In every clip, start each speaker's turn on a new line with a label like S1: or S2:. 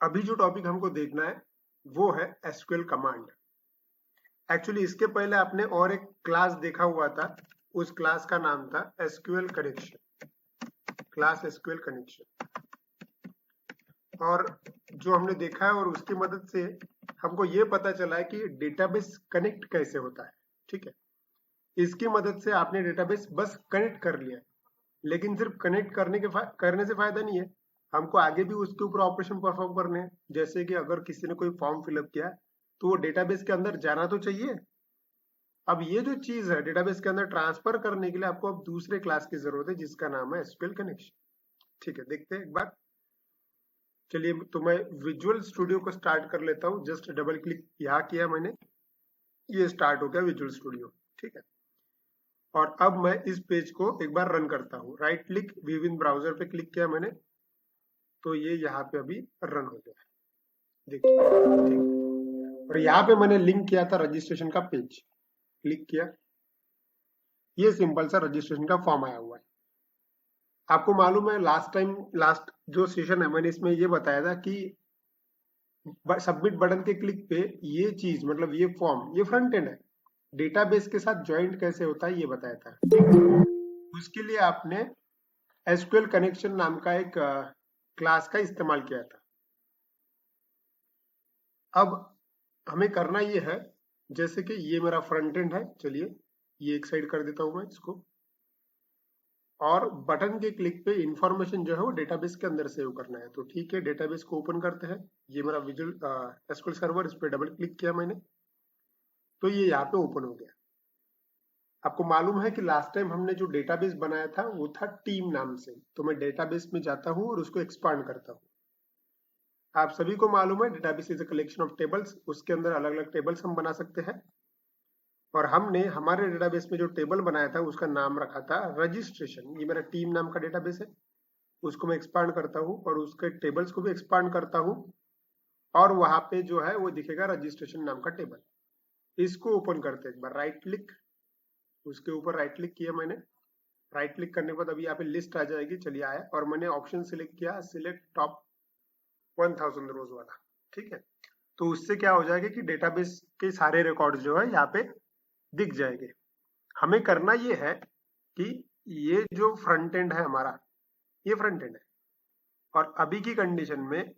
S1: अभी जो टॉपिक हमको देखना है वो है एसक्यूएल कमांड। एक्चुअली इसके पहले आपने और एक क्लास देखा हुआ था, उस क्लास का नाम था SQL connection, class SQL connection. और जो हमने देखा है और उसकी मदद से हमको ये पता चला है कि डेटाबेस कनेक्ट कैसे होता है। ठीक है, इसकी मदद से आपने डेटाबेस बस कनेक्ट कर लिया, लेकिन सिर्फ कनेक्ट करने से फायदा नहीं है, हमको आगे भी उसके ऊपर ऑपरेशन परफॉर्म करने हैं। जैसे कि अगर किसी ने कोई फॉर्म फिलअप किया तो वो डेटाबेस के अंदर जाना तो चाहिए। अब ये जो चीज है डेटाबेस के अंदर ट्रांसफर करने के लिए आपको अब दूसरे क्लास की जरूरत है जिसका नाम है एसक्यूएल कनेक्शन। ठीक है, देखते हैं एक बार। चलिए, तो मैं विजुअल स्टूडियो को स्टार्ट कर लेता हूँ। जस्ट डबल क्लिक यहाँ किया मैंने, ये स्टार्ट हो गया विजुअल स्टूडियो। ठीक है, और अब मैं इस पेज को एक बार रन करता हूँ। राइट क्लिक, व्यू इन ब्राउजर पे क्लिक किया मैंने, तो ये यहाँ पे अभी रन हो गया, देखिए। ठीक, और यहाँ पे मैंने लिंक किया था रजिस्ट्रेशन का पेज, क्लिक किया, ये सिंपल सा रजिस्ट्रेशन का फॉर्म आया हुआ है। आपको मालूम है लास्ट जो सेशन है मैंने इसमें ये बताया था कि सबमिट बटन के क्लिक पे ये चीज, मतलब ये फॉर्म, ये फ्रंट एंड है, डेटाबेस के साथ ज्वाइंट कैसे होता है ये बताया था। उसके लिए आपने एसक्यूएल कनेक्शन नाम का एक क्लास का इस्तेमाल किया था। अब हमें करना ये है, जैसे कि ये मेरा फ्रंट एंड है, चलिए ये एक साइड कर देता हूं मैं इसको, और बटन के क्लिक पे इंफॉर्मेशन जो है वो डेटाबेस के अंदर सेव करना है। तो ठीक है, डेटाबेस को ओपन करते हैं। ये मेरा विजुअल एसक्यूएल सर्वर, इस पे डबल क्लिक किया मैंने, तो ये यहाँ पे ओपन हो गया। आपको मालूम है कि लास्ट टाइम हमने जो डेटाबेस बनाया था वो था टीम नाम से। तो मैं डेटाबेस में जाता हूँ और उसको एक्सपांड करता हूँ। आप सभी को मालूम है database is a collection of tables, उसके अंदर अलग अलग टेबल्स हम बना सकते हैं। और हमने हमारे डेटाबेस में जो टेबल बनाया था उसका नाम रखा था रजिस्ट्रेशन। ये मेरा टीम नाम का डेटाबेस है, उसको मैं एक्सपांड करता हूँ और उसके टेबल्स को भी एक्सपांड करता हूँ, और वहां पे जो है वो दिखेगा रजिस्ट्रेशन नाम का टेबल। इसको ओपन करते हैं एक बार, राइट क्लिक, उसके ऊपर राइट क्लिक किया मैंने। राइट क्लिक करने के बाद अभी यहाँ पे लिस्ट आ जाएगी, चलिए आया, और मैंने ऑप्शन सिलेक्ट किया, सिलेक्ट टॉप 1000 रोज वाला। ठीक है, तो उससे क्या हो जाएगा कि डेटाबेस के सारे रिकॉर्ड जो है यहाँ पे दिख जाएंगे। हमें करना ये है कि ये जो फ्रंट एंड है हमारा, ये फ्रंट एंड है, और अभी की कंडीशन में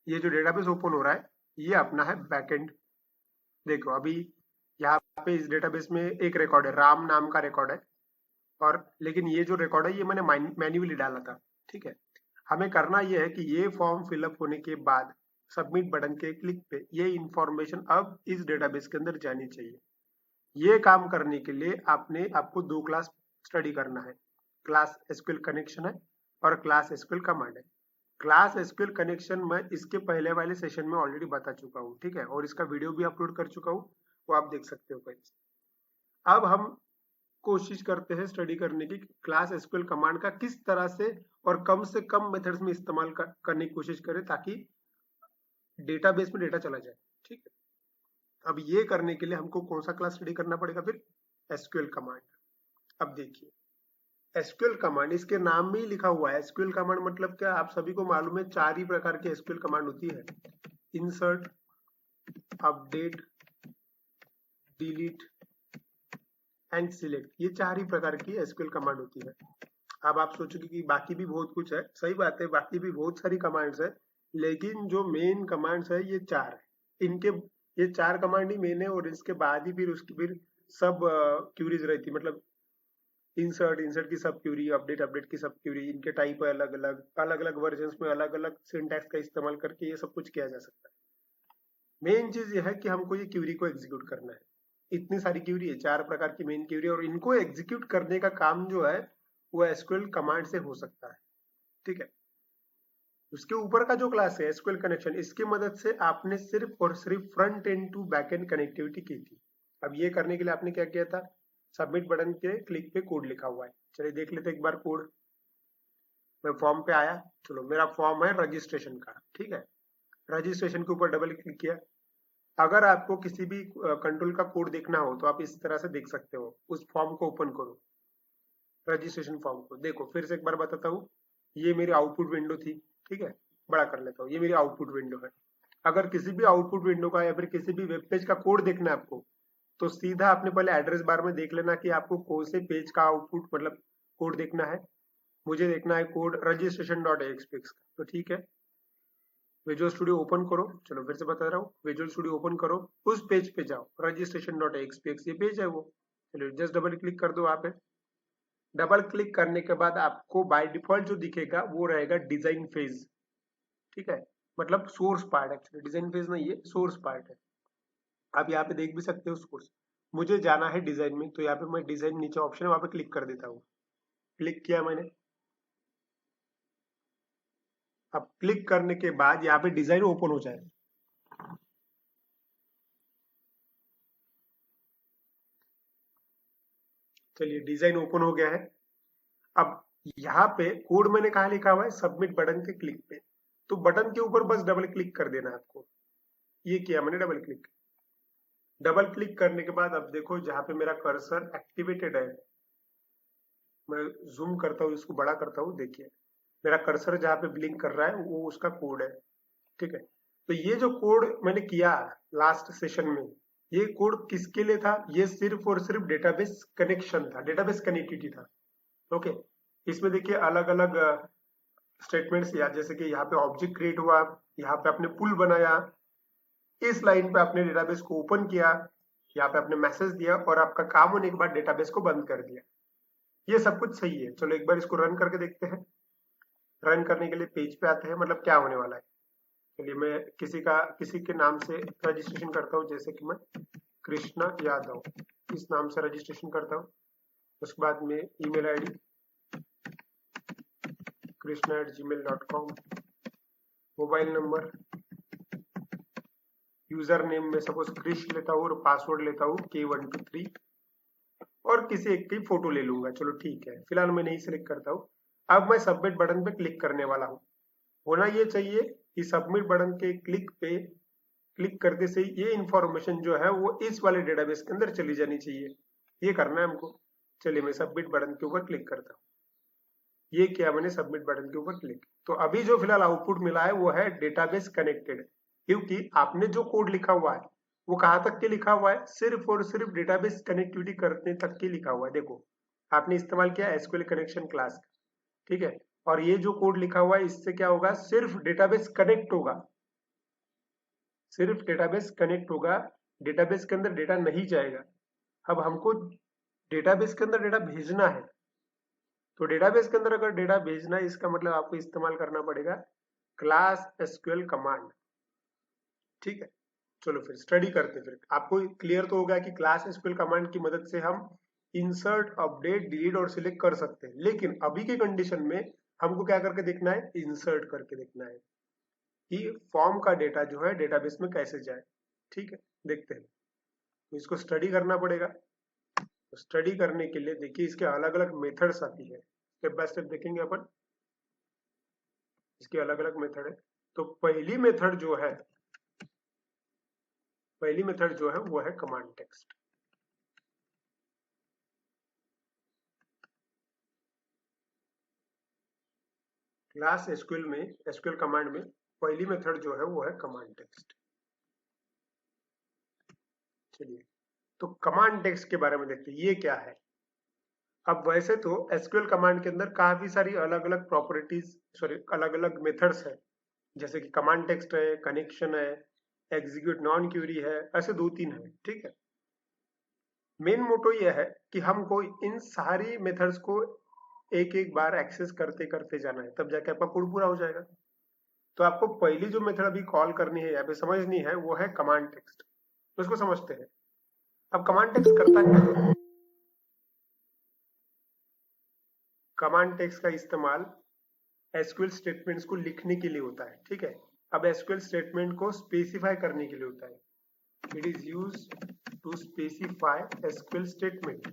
S1: ये जो डेटाबेस ओपन हो रहा है ये अपना है बैक एंड। देखो अभी यहाँ पे इस डेटाबेस में एक रिकॉर्ड है, राम नाम का रिकॉर्ड है, और लेकिन ये जो रिकॉर्ड है ये मैंने मैन्युअली डाला था। ठीक है, हमें करना ये है कि ये फॉर्म फिलअप होने के बाद सबमिट बटन के क्लिक पे ये इंफॉर्मेशन अब इस डेटाबेस के अंदर जानी चाहिए। ये काम करने के लिए आपको दो क्लास स्टडी करना है, क्लास एसक्यूएल कनेक्शन है और क्लास एसक्यूएल कमांड है। क्लास एसक्यूएल कनेक्शन मैं इसके पहले वाले सेशन में ऑलरेडी बता चुका हूँ। ठीक है, और इसका वीडियो भी अपलोड कर चुका हूँ, वो आप देख सकते हो कहीं। अब हम कोशिश करते हैं स्टडी करने की क्लास एसक्यूएल कमांड का किस तरह से कम मेथड्स में इस्तेमाल करने की कोशिश करें ताकि डेटाबेस में डेटा चला जाए। ठीक है, अब ये करने के लिए हमको कौन सा क्लास स्टडी करना पड़ेगा, फिर एसक्यूएल कमांड। अब देखिए एसक्यूएल कमांड, इसके नाम में ही लिखा हुआ है एसक्यूएल कमांड मतलब क्या, आप सभी को मालूम है 4 ही प्रकार की एसक्यूएल कमांड होती है, insert, update, delete and select. ये 4 ही प्रकार की एसक्यूएल कमांड होती है। अब आप सोचोगे कि बाकी भी बहुत कुछ है, सही बात है, बाकी भी बहुत सारी कमांड्स है, लेकिन जो मेन कमांड्स है ये 4 है। इनके ये 4 कमांड ही मेन है, और इसके बाद ही फिर सब क्यूरीज रहती, मतलब इंसर्ट की सब क्यूरी, अपडेट की सब क्यूरी, इनके टाइप है अलग अलग वर्जन में अलग अलग सिंटैक्स का इस्तेमाल करके ये सब कुछ किया जा सकता है। मेन चीज ये है कि हमको ये क्यूरी को एग्जीक्यूट करना है। इतनी सारी क्यूरी है, 4 प्रकार की मेन क्यूरी, और इनको एग्जीक्यूट करने का काम जो है वो एसक्यूएल कमांड से हो सकता है। ठीक है, उसके ऊपर का जो क्लास है एसक्यूएल कनेक्शन, इसकी मदद से आपने सिर्फ और सिर्फ front end to back end connectivity की थी। अब ये करने के लिए आपने क्या किया था, सबमिट बटन के क्लिक पे कोड लिखा हुआ है, चलिए देख लेते एक बार कोड। मैं फॉर्म पे आया, चलो मेरा फॉर्म है रजिस्ट्रेशन का। ठीक है, रजिस्ट्रेशन के ऊपर डबल क्लिक किया। अगर आपको किसी भी कंट्रोल का कोड देखना हो तो आप इस तरह से देख सकते हो। उस फॉर्म को ओपन करो, रजिस्ट्रेशन फॉर्म को देखो, फिर से एक बार बताता हूँ, ये मेरी आउटपुट विंडो थी। ठीक है, बड़ा कर लेता हूँ, ये मेरी आउटपुट विंडो है। अगर किसी भी आउटपुट विंडो का या फिर किसी भी वेब पेज का कोड देखना है आपको, तो सीधा आपने पहले एड्रेस बार में देख लेना कि आपको कौन से पेज का आउटपुट मतलब कोड देखना है। मुझे देखना है कोड रजिस्ट्रेशन डॉट एक्सपीएक्स का, तो ठीक है, विजुअल स्टूडियो ओपन करो। चलो फिर से बता रहा हूँ, विजुअल स्टूडियो ओपन करो, उस पेज पे जाओ, रजिस्ट्रेशन डॉट एक्सपीएक्स ये पेज है वो। चलो जस्ट डबल क्लिक कर दो वहां पे। डबल क्लिक करने के बाद आपको बाय डिफॉल्ट जो दिखेगा वो रहेगा डिजाइन फेज, ठीक है, मतलब source part, actually design phase नहीं है, सोर्स पार्ट है। आप यहाँ पे देख भी सकते हो सोर्स। मुझे जाना है डिजाइन में, तो यहाँ पे मैं डिजाइन नीचे ऑप्शन है वहां पे क्लिक कर देता हूँ। क्लिक किया मैंने। अब क्लिक करने के बाद यहाँ पे डिजाइन ओपन हो जाए। चलिए डिजाइन ओपन हो गया है। अब यहाँ पे कोड मैंने कहा लिखा हुआ है, सबमिट बटन के क्लिक पे, तो बटन के ऊपर बस डबल क्लिक कर देना है आपको। ये किया मैंने, डबल क्लिक। डबल क्लिक करने के बाद अब देखो जहां पे मेरा कर्सर एक्टिवेटेड है, मैं जूम करता हूँ, इसको बड़ा करता हूँ, देखिए मेरा कर्सर जहाँ पे ब्लिंक कर रहा है वो उसका कोड है, ठीक है। तो ये जो कोड मैंने किया लास्ट सेशन में, ये कोड किसके लिए था? ये सिर्फ और सिर्फ डेटाबेस कनेक्शन था, डेटाबेस कनेक्टिविटी था, ओके। इसमें देखिए अलग अलग स्टेटमेंट्स, या जैसे कि यहाँ पे ऑब्जेक्ट क्रिएट हुआ, यहाँ पे आपने पुल बनाया, इस लाइन पे आपने डेटाबेस को ओपन किया, यहाँ पे आपने मैसेज दिया, और आपका काम होने के बाद डेटाबेस को बंद कर दिया। ये सब कुछ सही है। चलो एक बार इसको रन करके देखते हैं। रन करने के लिए पेज पे आते हैं, मतलब क्या होने वाला है। चलिए मैं किसी के नाम से रजिस्ट्रेशन करता हूँ, जैसे कि मैं कृष्णा यादव इस नाम से रजिस्ट्रेशन करता हूँ। उसके बाद में email ID krishna@gmail.com, mobile number, user name में सपोज क्रिश लेता हूँ और पासवर्ड लेता हूँ K123, और किसी एक की फोटो ले लूंगा। चलो ठीक है, फिलहाल मैं नहीं सिलेक्ट करता हूँ। अब मैं सबमिट बटन पे क्लिक करने वाला हूँ। होना ये चाहिए कि सबमिट बटन के क्लिक पे क्लिक करते से ये इंफॉर्मेशन जो है वो इस वाले डेटाबेस के अंदर चली जानी चाहिए। ये करना है हमको। चलिए मैं सबमिट बटन के ऊपर क्लिक करता हूँ। ये किया मैंने, सबमिट बटन के ऊपर क्लिक। तो अभी जो फिलहाल आउटपुट मिला है वो है डेटाबेस कनेक्टेड, क्योंकि आपने जो कोड लिखा हुआ है वो कहाँ तक के लिखा हुआ है? सिर्फ और सिर्फ डेटाबेस कनेक्टिविटी करने तक के लिखा हुआ है। देखो आपने इस्तेमाल किया एसक्यूएल कनेक्शन क्लास, ठीक है, और ये जो कोड लिखा हुआ है इससे क्या होगा? सिर्फ डेटाबेस कनेक्ट होगा, सिर्फ डेटाबेस कनेक्ट होगा, डेटाबेस के अंदर डेटा नहीं जाएगा। अब हमको डेटाबेस के अंदर डेटा भेजना है, तो डेटाबेस के अंदर अगर डेटा भेजना है इसका मतलब आपको इस्तेमाल करना पड़ेगा क्लास एसक्यूएल कमांड, ठीक है। चलो फिर स्टडी करते, फिर आपको क्लियर तो होगा कि क्लास एसक्यूएल कमांड की मदद से हम इंसर्ट, अपडेट, डिलीट और सिलेक्ट कर सकते हैं। लेकिन अभी के कंडीशन में हमको क्या करके देखना है? इंसर्ट करके देखना है कि फॉर्म का डेटा जो है डेटाबेस में कैसे जाए, ठीक है। देखते हैं, तो इसको स्टडी करना पड़ेगा। तो स्टडी करने के लिए देखिए इसके अलग अलग मेथड्स आती है, स्टेप बाय स्टेप देखेंगे अपन। इसके अलग अलग मेथड है। तो पहली मेथड जो है वो है कमांड टेक्स्ट। क्लास एसक्यूएल में, एसक्यूएल कमांड में पहली मेथड जो है वो है कमांड टेक्स्ट। चलिए तो कमांड टेक्स्ट के बारे में देखते हैं ये क्या है। अब वैसे तो एसक्यूएल कमांड के अंदर काफी सारी अलग अलग प्रॉपर्टीज, सॉरी अलग अलग मेथड्स है, जैसे कि कमांड टेक्स्ट है, कनेक्शन है, एग्जीक्यूट नॉन क्यूरी है, ऐसे दो तीन है, ठीक है। मेन मोटो यह है कि हमको इन सारी मेथड्स को एक एक बार एक्सेस करते करते जाना है, तब जाके आपका कोड पूरा हो जाएगा। तो आपको पहली जो मेथड अभी कॉल करनी है, यहाँ पे समझनी है, वो है कमांड टेक्स्ट। तो इसको समझते हैं। अब कमांड टेक्स्ट करता है, कमांड टेक्स्ट का इस्तेमाल एसक्यूएल स्टेटमेंट्स को लिखने के लिए होता है, ठीक है। अब एसक्यूएल स्टेटमेंट को स्पेसिफाई करने के लिए होता है। It is use to specify SQL statement.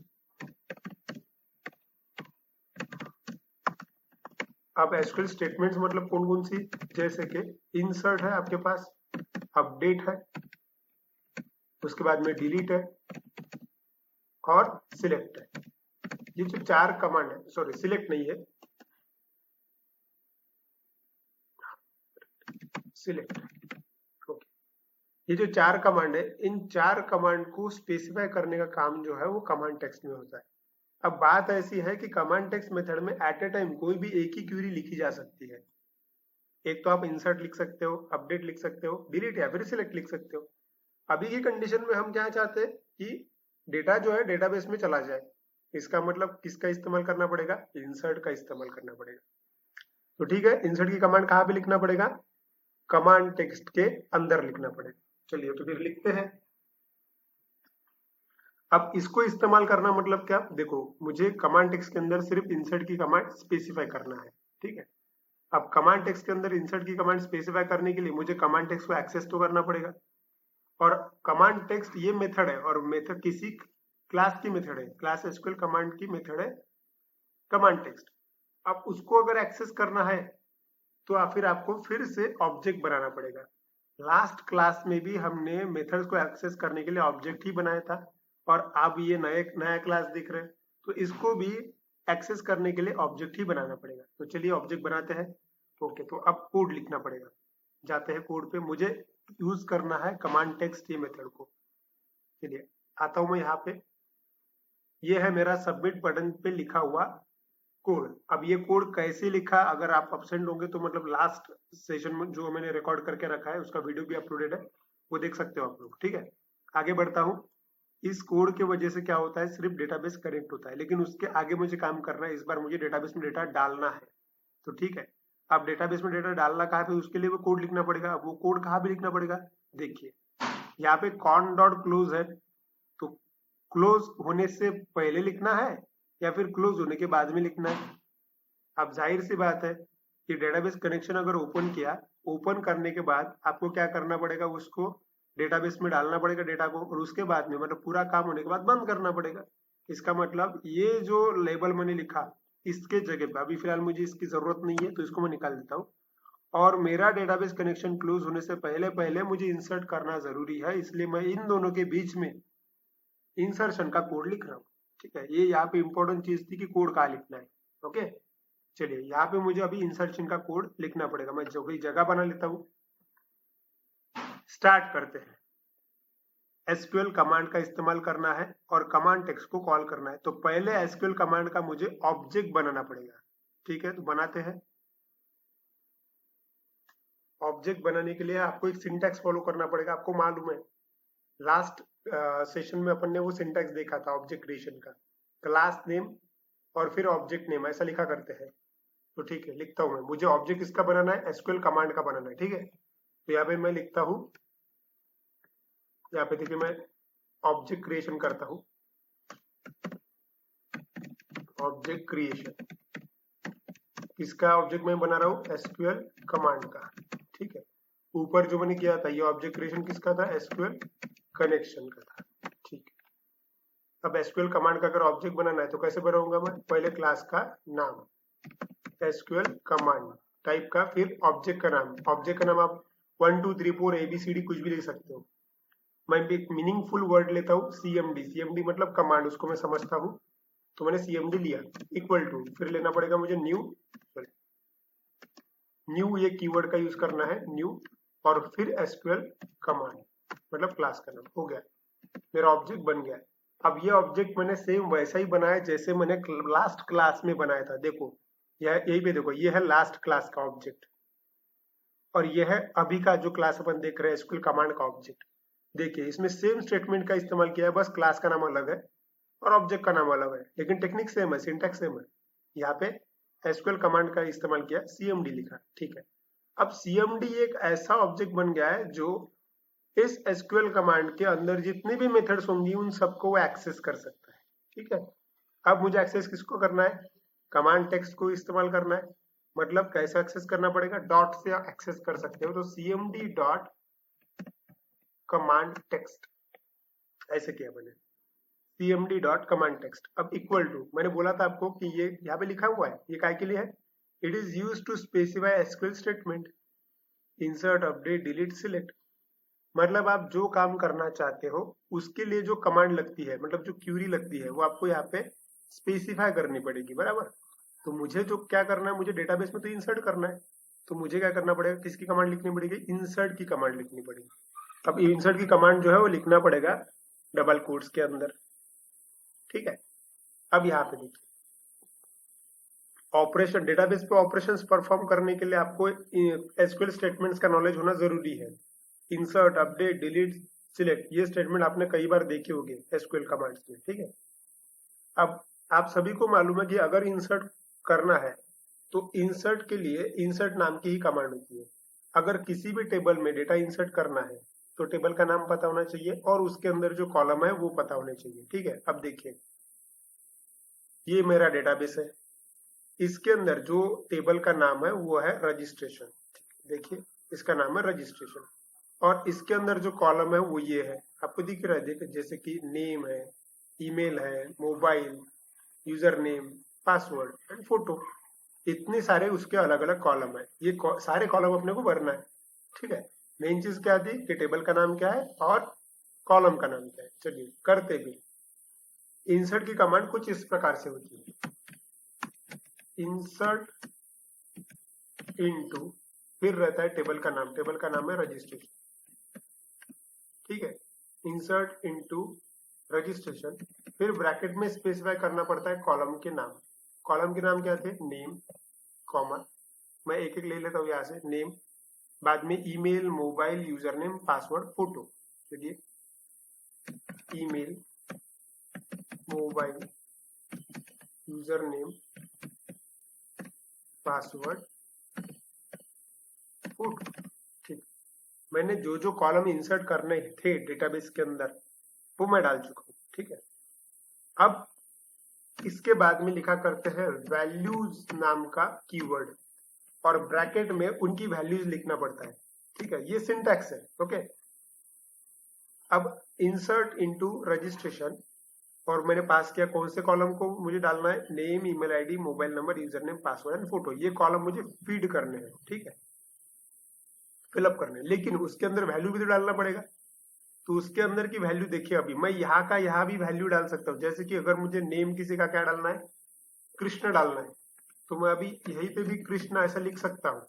S1: अब एसक्यूएल स्टेटमेंट्स मतलब कौन कौन सी? जैसे कि इंसर्ट है आपके पास, अपडेट है, उसके बाद में डिलीट है और सिलेक्ट है। ये जो चार कमांड है, सॉरी सिलेक्ट नहीं है, सिलेक्ट। ओके, ये जो 4 कमांड है, इन 4 कमांड को स्पेसिफाई करने का काम जो है वो कमांड टेक्स्ट में होता है। अब बात ऐसी है कि कमांड टेक्स्ट मेथड में एट ए टाइम कोई भी एक ही क्वेरी लिखी जा सकती है। एक तो आप इंसर्ट लिख सकते हो, अपडेट लिख सकते हो, डिलीट या फिर सिलेक्ट लिख सकते हो। अभी की कंडीशन में हम क्या चाहते हैं कि डेटा जो है डेटाबेस में चला जाए। इसका मतलब किसका इस्तेमाल करना पड़ेगा? इंसर्ट का इस्तेमाल करना पड़ेगा। तो ठीक है, इंसर्ट की कमांड कहाँ पे लिखना पड़ेगा? कमांड टेक्स्ट के अंदर लिखना पड़ेगा। चलिए तो फिर लिखते हैं। अब इसको इस्तेमाल करना मतलब क्या? देखो, मुझे कमांड टेक्स्ट के अंदर सिर्फ इंसर्ट की कमांड स्पेसिफाई करना है, ठीक है। अब कमांड टेक्स्ट के अंदर इंसर्ट की कमांड स्पेसिफाई करने के लिए मुझे कमांड टेक्स्ट को एक्सेस तो करना पड़ेगा, और कमांड टेक्स्ट ये मेथड है, और मेथड किसी क्लास की मेथड है, क्लास एसक्यूएल कमांड की मेथड है कमांड टेक्स्ट। अब उसको अगर एक्सेस करना है तो फिर आपको फिर से ऑब्जेक्ट बनाना पड़ेगा। लास्ट क्लास में भी हमने मेथड्स को एक्सेस करने के लिए ऑब्जेक्ट ही बनाया था, और अब ये नया क्लास दिख रहे हैं, तो इसको भी एक्सेस करने के लिए ऑब्जेक्ट ही बनाना पड़ेगा। तो चलिए ऑब्जेक्ट बनाते हैं। ओके, तो अब कोड लिखना पड़ेगा। जाते हैं कोड पे, मुझे यूज करना है कमांड टेक्स्ट ये मेथड को। चलिए आता हूं मैं यहाँ पे। ये है मेरा सबमिट बटन पे लिखा हुआ कोड। अब ये कोड कैसे लिखा, अगर आप अब्सेंट होंगे तो मतलब लास्ट सेशन में जो मैंने रिकॉर्ड करके रखा है उसका वीडियो भी अपलोडेड है, वो देख सकते हो आप लोग, ठीक है। आगे बढ़ता हूँ। इस कोड के वजह से क्या होता है, सिर्फ डेटाबेस कनेक्ट होता है, लेकिन उसके आगे मुझे काम करना है। इस बार मुझे डेटाबेस में डेटा डालना है, तो ठीक है। अब डेटाबेस में डेटा डालना कहाँ पे, उसके लिए वो कोड लिखना पड़ेगा। अब वो कोड कहाँ पे लिखना पड़ेगा, देखिए यहाँ पे कॉन डॉट क्लोज है, तो क्लोज होने से पहले लिखना है या फिर क्लोज होने के बाद में लिखना है। अब जाहिर सी बात है कि डेटाबेस कनेक्शन अगर ओपन किया, ओपन करने के बाद आपको क्या करना पड़ेगा, उसको डेटाबेस में डालना पड़ेगा डेटा को, और उसके बाद में मतलब पूरा काम होने के बाद बंद करना पड़ेगा। इसका मतलब ये जो लेबल मैंने लिखा इसके जगह पे अभी फिलहाल मुझे इसकी जरूरत नहीं है, तो इसको मैं निकाल देता हूँ। और मेरा डेटाबेस कनेक्शन क्लोज होने से पहले मुझे इंसर्ट करना जरूरी है, इसलिए मैं इन दोनों के बीच में इंसर्शन का कोड लिख रहा हूँ, ठीक है। ये यहाँ पे इंपॉर्टेंट चीज थी कि कोड कहाँ लिखना है। ओके, चलिए यहाँ पे मुझे अभी इंसर्शन का कोड लिखना पड़ेगा। मैं जो जगह बना लेता हूँ। स्टार्ट करते हैं। एसक्यूएल कमांड का इस्तेमाल करना है और कमांड टेक्स्ट को कॉल करना है। तो पहले एसक्यूएल कमांड का मुझे ऑब्जेक्ट बनाना पड़ेगा, ठीक है। तो बनाते हैं। ऑब्जेक्ट बनाने के लिए आपको एक सिंटैक्स फॉलो करना पड़ेगा। आपको मालूम है लास्ट सेशन में अपन ने वो सिंटैक्स देखा था ऑब्जेक्ट क्रिएशन का, क्लास नेम और फिर ऑब्जेक्ट नेम, ऐसा लिखा करते हैं। तो ठीक है, लिखता हूं मैं। मुझे ऑब्जेक्ट किसका बनाना है, एसक्यूएल कमांड का बनाना है, ठीक है। तो यहाँ पे मैं लिखता हूँ, यहाँ पे देखिए मैं ऑब्जेक्ट क्रिएशन करता हूँ। ऑब्जेक्ट क्रिएशन किसका ऑब्जेक्ट मैं बना रहा हूँ, एसक्यूएल कमांड का, ठीक है। ऊपर जो मैंने किया था ये ऑब्जेक्ट क्रिएशन किसका था, एसक्यूएल कनेक्शन का था, ठीक है। अब एसक्यूएल कमांड का अगर ऑब्जेक्ट बनाना है तो कैसे बनाऊंगा मैं, पहले क्लास का नाम एसक्यूएल कमांड टाइप का, फिर ऑब्जेक्ट का नाम। ऑब्जेक्ट का नाम आप 1 2 3 4 ABCD कुछ भी ले सकते हो। मैं भी एक मीनिंगफुल वर्ड लेता हूँ, CMD। CMD मतलब कमांड, उसको मैं समझता हूँ, तो मैंने CMD लिया। इक्वल टू, फिर लेना पड़ेगा मुझे न्यू ये कीवर्ड का यूज करना है, न्यू, और फिर एसक्यूएल कमांड मतलब क्लास का नाम। हो गया, मेरा ऑब्जेक्ट बन गया। अब ये ऑब्जेक्ट मैंने सेम वैसा ही बनाया जैसे मैंने लास्ट क्लास में बनाया था। देखो यही पे देखो, ये है लास्ट क्लास का ऑब्जेक्ट, और ये है अभी का जो क्लास अपन देख रहे हैं एसक्यूएल कमांड का ऑब्जेक्ट। देखिए इसमें सेम स्टेटमेंट का इस्तेमाल किया है, बस क्लास का नाम अलग है और ऑब्जेक्ट का नाम अलग है, लेकिन टेक्निक सेम है, सिंटैक्स सेम है। यहाँ पे एसक्यूएल कमांड का इस्तेमाल किया, CMD लिखा, ठीक है। अब CMD एक ऐसा ऑब्जेक्ट बन गया है जो इस एसक्यूएल कमांड के अंदर जितनी भी मेथड्स होंगी उन सबको वो एक्सेस कर सकता है, ठीक है। अब मुझे एक्सेस किसको करना है, कमांड टेक्स्ट को इस्तेमाल करना है। मतलब कैसे एक्सेस करना पड़ेगा, डॉट से एक्सेस कर सकते हो, तो CMD डॉट कमांड टेक्स्ट ऐसे किया मैंने, CMD डॉट कमांड टेक्स्ट। अब इक्वल टू, मैंने बोला था आपको कि ये यहाँ पे लिखा हुआ है, ये काय के लिए है, it is used to specify SQL statement, insert, update, delete, select. मतलब आप जो काम करना चाहते हो उसके लिए जो कमांड लगती है, मतलब जो क्यूरी लगती है, वो आपको यहाँ पे स्पेसिफाई करनी पड़ेगी, बराबर। तो मुझे जो क्या करना है, मुझे डेटाबेस में तो इंसर्ट करना है, तो मुझे क्या करना पड़ेगा, किसकी कमांड लिखनी पड़ेगी, इंसर्ट की कमांड लिखनी पड़ेगी। अब इंसर्ट की कमांड जो है वो लिखना पड़ेगा डबल कोट्स के अंदर, ठीक है। अब यहाँ पे देखिए ऑपरेशन, डेटाबेस पे ऑपरेशंस परफॉर्म करने के लिए आपको एसक्यूएल स्टेटमेंट्स का नॉलेज होना जरूरी है। इंसर्ट, अपडेट, डिलीट, सिलेक्ट, ये स्टेटमेंट आपने कई बार देखे होंगे एसक्यूएल कमांड्स में, ठीक है। अब आप सभी को मालूम है कि अगर इंसर्ट करना है तो इंसर्ट के लिए इंसर्ट नाम की ही कमांड होती है। अगर किसी भी टेबल में डेटा इंसर्ट करना है तो टेबल का नाम पता होना चाहिए और उसके अंदर जो कॉलम है वो पता होने चाहिए, ठीक है। अब देखिए ये मेरा डेटाबेस है, इसके अंदर जो टेबल का नाम है वो है रजिस्ट्रेशन, देखिए इसका नाम है रजिस्ट्रेशन। और इसके अंदर जो कॉलम है वो ये है, आपको दिख रहा है, देखिए जैसे कि नेम है, ईमेल है, mobile, user name, password and photo, इतने सारे उसके अलग अलग कॉलम है। ये सारे कॉलम अपने को भरना है, ठीक है। मेन चीज क्या थी कि टेबल का नाम क्या है और कॉलम का नाम क्या है। चलिए करते भी। इंसर्ट की कमांड कुछ इस प्रकार से होती है, इंसर्ट इनटू, फिर रहता है टेबल का नाम, टेबल का नाम है रजिस्ट्रेशन, ठीक है। इंसर्ट इनटू रजिस्ट्रेशन, फिर ब्रैकेट में स्पेसिफाई करना पड़ता है कॉलम के नाम। कॉलम के नाम क्या थे, नेम, कॉमा, मैं एक एक ले लेता हूँ यहाँ से, नेम, बाद में email, mobile, user name, password, photo. चलिए email, mobile, user name, password, photo, ठीक। मैंने जो जो कॉलम इंसर्ट करने थे डेटाबेस के अंदर वो मैं डाल चुका हूँ, ठीक है। अब इसके बाद में लिखा करते हैं वैल्यूज नाम का कीवर्ड और ब्रैकेट में उनकी वैल्यूज लिखना पड़ता है, ठीक है। ये सिंटैक्स है, ओके। अब इंसर्ट इनटू रजिस्ट्रेशन, और मैंने पास किया कौन से कॉलम को मुझे डालना है, name, email ID, mobile number, user name, password and photo, ये कॉलम मुझे फीड करने हैं, ठीक है, फिलअप करने हैं। लेकिन उसके अंदर वैल्यू भी तो डालना पड़ेगा, तो उसके अंदर की वैल्यू देखिए, अभी मैं यहाँ का यहाँ भी वैल्यू डाल सकता हूँ। जैसे कि अगर मुझे नेम किसी का क्या डालना है, कृष्ण डालना है, तो मैं अभी यहीं पे भी कृष्ण ऐसा लिख सकता हूँ।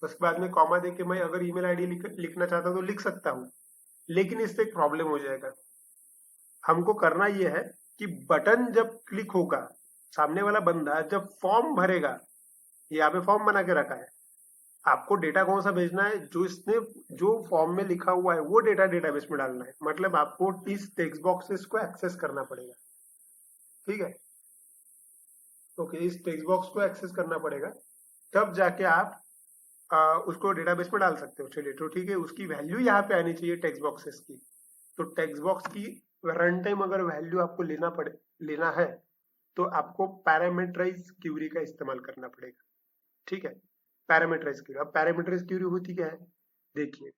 S1: उसके बाद में कॉमा देके मैं अगर ईमेल आईडी लिखना चाहता हूँ तो लिख सकता हूँ, लेकिन इससे एक प्रॉब्लम हो जाएगा। हमको करना यह है कि बटन जब क्लिक होगा, सामने वाला बंदा जब फॉर्म भरेगा, यहाँ पे फॉर्म बना के रखा है, आपको डेटा कौन सा भेजना है, जो इसने जो फॉर्म में लिखा हुआ है वो डेटा डेटाबेस में डालना है। मतलब आपको इस टेक्स्ट बॉक्सेस को एक्सेस करना पड़ेगा, ठीक है। ओके, इस टेक्स्ट बॉक्स को एक्सेस करना पड़ेगा, तब जाके आप उसको डेटाबेस में डाल सकते हो। चलिए तो ठीक है, उसकी वैल्यू यहाँ पे आनी चाहिए टेक्स्ट बॉक्सेस की। तो टेक्स्ट बॉक्स की रन टाइम अगर वैल्यू आपको लेना है तो आपको पैरामीटराइज क्यूरी का इस्तेमाल करना पड़ेगा, ठीक है। पैरामीटराइज क्यूरी, अब पैरामीटराइज क्यूरी होती क्या है, देखिए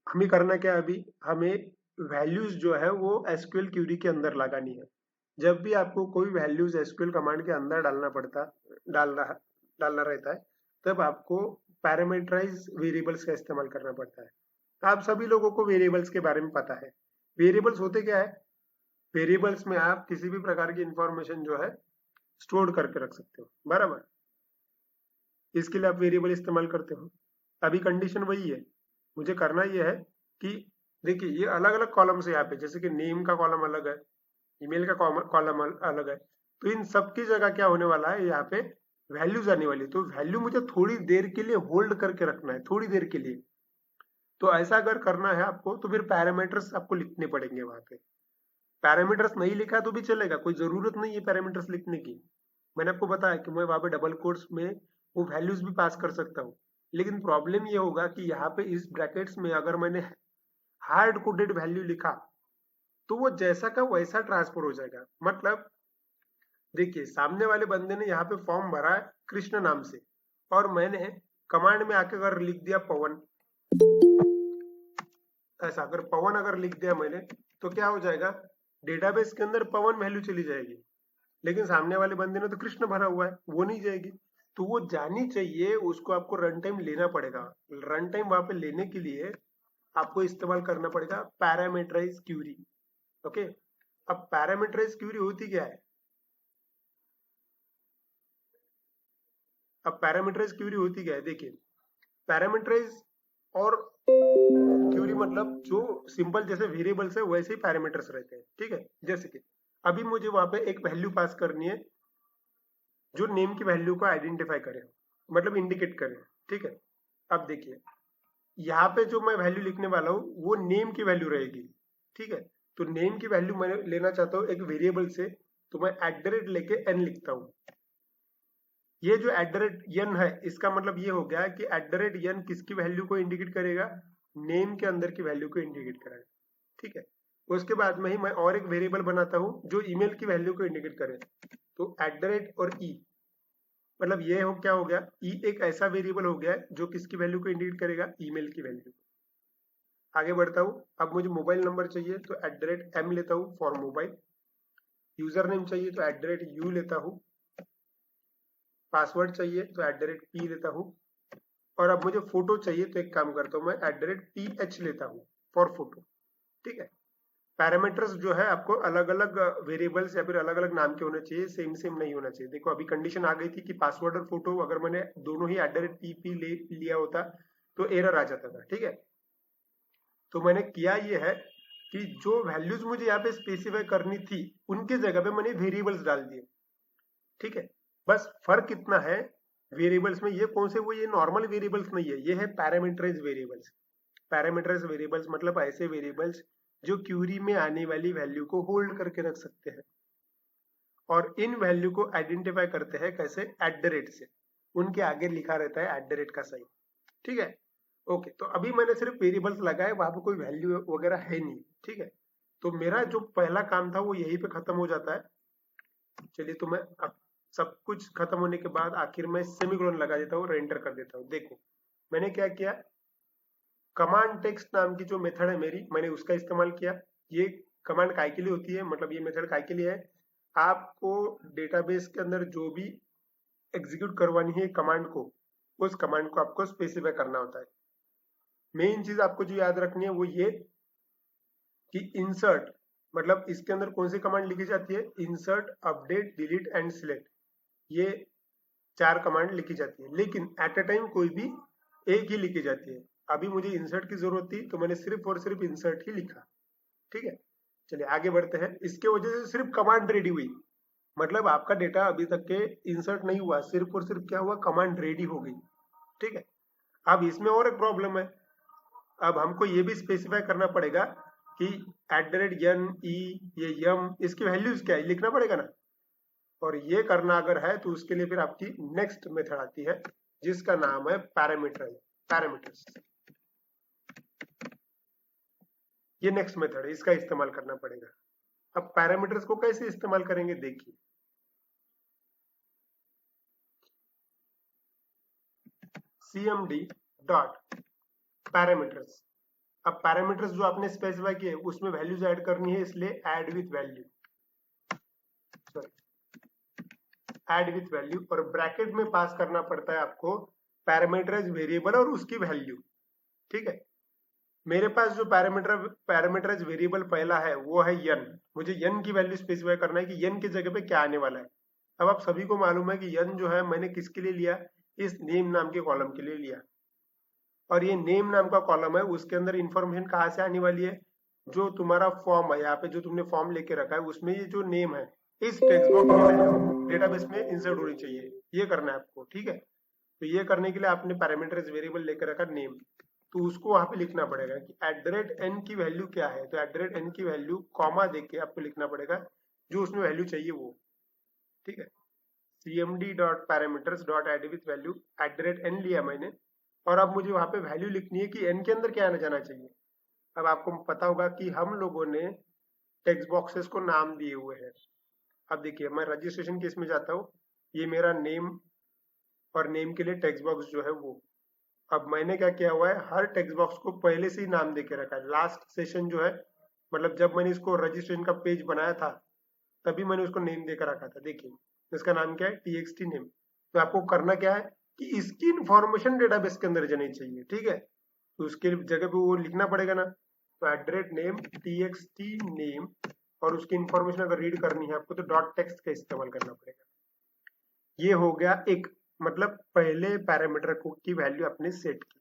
S1: हमें करना क्या है, अभी हमें वैल्यूज जो है वो एसक्यूएल क्यूरी के अंदर लगानी है। जब भी आपको कोई वैल्यूज एसक्यूएल कमांड के अंदर डालना रहता है, तब आपको पैरामीटराइज वेरिएबल्स का इस्तेमाल करना पड़ता है। आप सभी लोगों को वेरिएबल्स के बारे में पता है। वेरिएबल्स होते क्या है, वेरिएबल्स में आप किसी भी प्रकार की इंफॉर्मेशन जो है स्टोर करके रख सकते हो, बराबर। इसके लिए आप वेरिएबल इस्तेमाल करते हो। अभी कंडीशन वही है, मुझे करना यह है कि देखिए ये अलग अलग कॉलम्स है यहाँ पे, जैसे कि नेम का कॉलम अलग है, ईमेल का कॉलम अलग है, तो इन सब की जगह क्या होने वाला है, यहाँ पे वैल्यूज आने वाली। तो वैल्यू मुझे थोड़ी देर के लिए होल्ड करके रखना है, थोड़ी देर के लिए। तो ऐसा अगर करना है आपको तो फिर पैरामीटर्स आपको लिखने पड़ेंगे वहां पे। पैरामीटर्स नहीं लिखा तो भी चलेगा, कोई जरूरत नहीं है पैरामीटर्स लिखने की। मैंने आपको बताया कि मैं वहां पे डबल कोट्स में वो वैल्यूज भी पास कर सकता हूँ, लेकिन प्रॉब्लम ये होगा कि यहाँ पे इस ब्रैकेट्स में अगर मैंने हार्ड कोडेड वैल्यू लिखा तो वो जैसा का वैसा ट्रांसफर हो जाएगा। मतलब देखिए सामने वाले बंदे ने यहाँ पे फॉर्म भरा है कृष्ण नाम से, और मैंने कमांड में आके अगर लिख दिया पवन, ऐसा अगर पवन अगर लिख दिया मैंने, तो क्या हो जाएगा, डेटाबेस के अंदर पवन वैल्यू चली जाएगी, लेकिन सामने वाले बंदे ने तो कृष्ण भरा हुआ है, वो नहीं जाएगी। तो वो जानी चाहिए, उसको आपको रन टाइम लेना पड़ेगा। रन टाइम वहां पे लेने के लिए आपको इस्तेमाल करना पड़ेगा पैरामीटराइज क्यूरी, ओके। अब पैरामीटराइज क्यूरी होती क्या है, अब पैरामीटराइज क्यूरी होती क्या है, देखिए पैरामीटराइज और क्यूरी मतलब जो सिंपल जैसे वेरिएबल्स है वैसे ही पैरामीटर्स रहते हैं, ठीक है। जैसे कि अभी मुझे वहां पे एक वैल्यू पास करनी है जो नेम की वैल्यू को आइडेंटिफाई करे, मतलब इंडिकेट करे, ठीक है। अब देखिए यहाँ पे जो मैं वैल्यू लिखने वाला हूँ वो नेम की वैल्यू रहेगी, ठीक है। तो नेम की वैल्यू मैं लेना चाहता हूँ एक वेरिएबल से, तो मैं @ लेके n लिखता हूँ। ये जो @n है इसका मतलब ये हो गया कि @n किसकी वैल्यू को इंडिकेट करेगा, नेम के अंदर की वैल्यू को इंडिकेट करेगा, ठीक है। उसके बाद में ही मैं और एक वेरिएबल बनाता हूँ जो ईमेल की वैल्यू को इंडिकेट करे, तो @ और e, मतलब ये हो क्या हो गया, e एक ऐसा वेरिएबल हो गया है जो किसकी वैल्यू को इंडिकेट करेगा, ईमेल की वैल्यू। आगे बढ़ता हूँ, अब मुझे मोबाइल नंबर चाहिए तो @m लेता हूँ फॉर मोबाइल, यूजर नेम चाहिए तो @u लेता हूँ, पासवर्ड चाहिए तो @p लेता हूँ, और अब मुझे फोटो चाहिए तो एक काम करता हूँ मैं @ph लेता हूँ फॉर फोटो, ठीक है। पैरामीटर्स जो है आपको अलग अलग वेरिएबल्स या फिर अलग अलग नाम के होने चाहिए, सेम सेम नहीं होना चाहिए। देखो अभी कंडीशन आ गई थी कि पासवर्ड और फोटो अगर मैंने दोनों ही @pp लिया होता तो एरर आ जाता था, ठीक है। तो मैंने किया ये है कि जो वैल्यूज मुझे यहाँ पे स्पेसिफाई करनी थी उनके जगह पे मैंने वेरिएबल्स डाल दिए, ठीक है। बस फर्क इतना है वेरिएबल्स में, ये कौन से, वो ये नॉर्मल वेरिएबल्स नहीं है, ये है पैरामीटराइज वेरिएबल्स। पैरामीटराइज वेरिएबल्स मतलब ऐसे वेरिएबल्स जो क्यूरी में आने वाली वैल्यू को होल्ड करके रख सकते हैं, और इन वैल्यू को आइडेंटिफाई करते हैं कैसे, @ से, उनके आगे लिखा रहता है @ का साइन, ठीक है। ओके, तो अभी मैंने सिर्फ वेरिएबल्स लगाए, वहां पे कोई वैल्यू वगैरह है नहीं, ठीक है। तो मेरा जो पहला काम था वो यहीं पे खत्म हो जाता है। चलिए, तो मैं अब सब कुछ खत्म होने के बाद आखिर में सेमीकोलन लगा देता हूँ और एंटर कर देता हूँ। देखो मैंने क्या किया, कमांड टेक्स्ट नाम की जो मेथड है मेरी, मैंने उसका इस्तेमाल किया। ये कमांड काय के लिए होती है, मतलब ये मेथड काय के लिए है, आपको डेटाबेस के अंदर जो भी एग्जीक्यूट करवानी है कमांड को, उस कमांड को आपको स्पेसिफाई करना होता है। मेन चीज आपको जो याद रखनी है वो ये कि इंसर्ट, मतलब इसके अंदर कौन सी कमांड लिखी जाती है, insert, update, delete and select, ये 4 कमांड लिखी जाती है, लेकिन एट अ टाइम कोई भी एक ही लिखी जाती है। अभी मुझे इंसर्ट की जरूरत थी तो मैंने सिर्फ और सिर्फ इंसर्ट ही लिखा, ठीक है। चलिए आगे बढ़ते हैं। इसके वजह से सिर्फ कमांड रेडी हुई, मतलब आपका डेटा अभी तक के इंसर्ट नहीं हुआ, सिर्फ और सिर्फ क्या हुआ, कमांड रेडी हो गई, ठीक है। अब इसमें और एक प्रॉब्लम है, अब हमको ये भी स्पेसिफाई करना पड़ेगा कि @n e ये यम, इसकी वैल्यूज क्या है लिखना पड़ेगा ना, और ये करना अगर है तो उसके लिए फिर आपकी नेक्स्ट मेथड आती है जिसका नाम है पैरामीटर्स। ये नेक्स्ट मेथड है, इसका इस्तेमाल करना पड़ेगा। अब पैरामीटर्स को कैसे इस्तेमाल करेंगे, देखिए cmd डॉट पैरामीटर्स। अब पैरामीटर्स जो आपने स्पेसिफाई किए उसमें वैल्यूज ऐड करनी है, इसलिए add with value, add with value, और ब्रैकेट में पास करना पड़ता है आपको पैरामीटराइज वेरिएबल और उसकी वैल्यू, ठीक है। मेरे पास जो पैरामीटराइज वेरिएबल पहला है वो है n, मुझे n की वैल्यू स्पेसिफाई करना है कि n की जगह पे क्या आने वाला है। अब आप सभी को मालूम है कि n जो है मैंने किसके लिए लिया, इस नेम नाम के कॉलम के लिए लिया, और ये नेम नाम का कॉलम है उसके अंदर इंफॉर्मेशन कहाँ से आने वाली है, जो तुम्हारा फॉर्म है, यहाँ पे जो तुमने फॉर्म लेके रखा है उसमें ये जो नेम है इस टेक्स्ट बॉक्स की वैल्यू डेटाबेस में इंसर्ट होनी चाहिए, ये करना है आपको, ठीक है। तो ये करने के लिए आपने पैरामीटराइज वेरिएबल लेकर रखा नेम, तो उसको वहां पे लिखना पड़ेगा कि @n की वैल्यू क्या है, तो @n की वैल्यू कॉमा देके आपको लिखना पड़ेगा जो उसमें वैल्यू चाहिए वो, ठीक है। cmd dot parameters dot add with value @n लिया मैंने, और अब मुझे वहां पे वैल्यू लिखनी है कि n के अंदर क्या आना जाना चाहिए। अब आपको पता होगा कि हम लोगों ने टेक्स्ट बॉक्सेस को नाम दिए हुए हैं। अब देखिए मैं रजिस्ट्रेशन केस में जाता हूँ, ये मेरा नेम, और नेम के लिए टेक्स्ट बॉक्स जो है वो, अब मैंने क्या किया हुआ है, हर टेक्स्ट बॉक्स को पहले से ही नाम देके रखा है। लास्ट सेशन जो है, मतलब जब मैंने इसको रजिस्ट्रेशन का पेज बनाया था तभी मैंने उसको नेम देकर रखा था। देखिए इसका नाम क्या है, txt नेम। तो आपको करना क्या है कि इसकी इंफॉर्मेशन डेटाबेस के अंदर जानी चाहिए, ठीक है। तो उसके जगह पे वो लिखना पड़ेगा ना, तो @name txt नेम, और उसकी इंफॉर्मेशन अगर रीड करनी है आपको तो डॉट टेक्स्ट का इस्तेमाल करना पड़ेगा। ये हो गया एक मतलब पहले पैरामीटर को की वैल्यू आपने सेट की।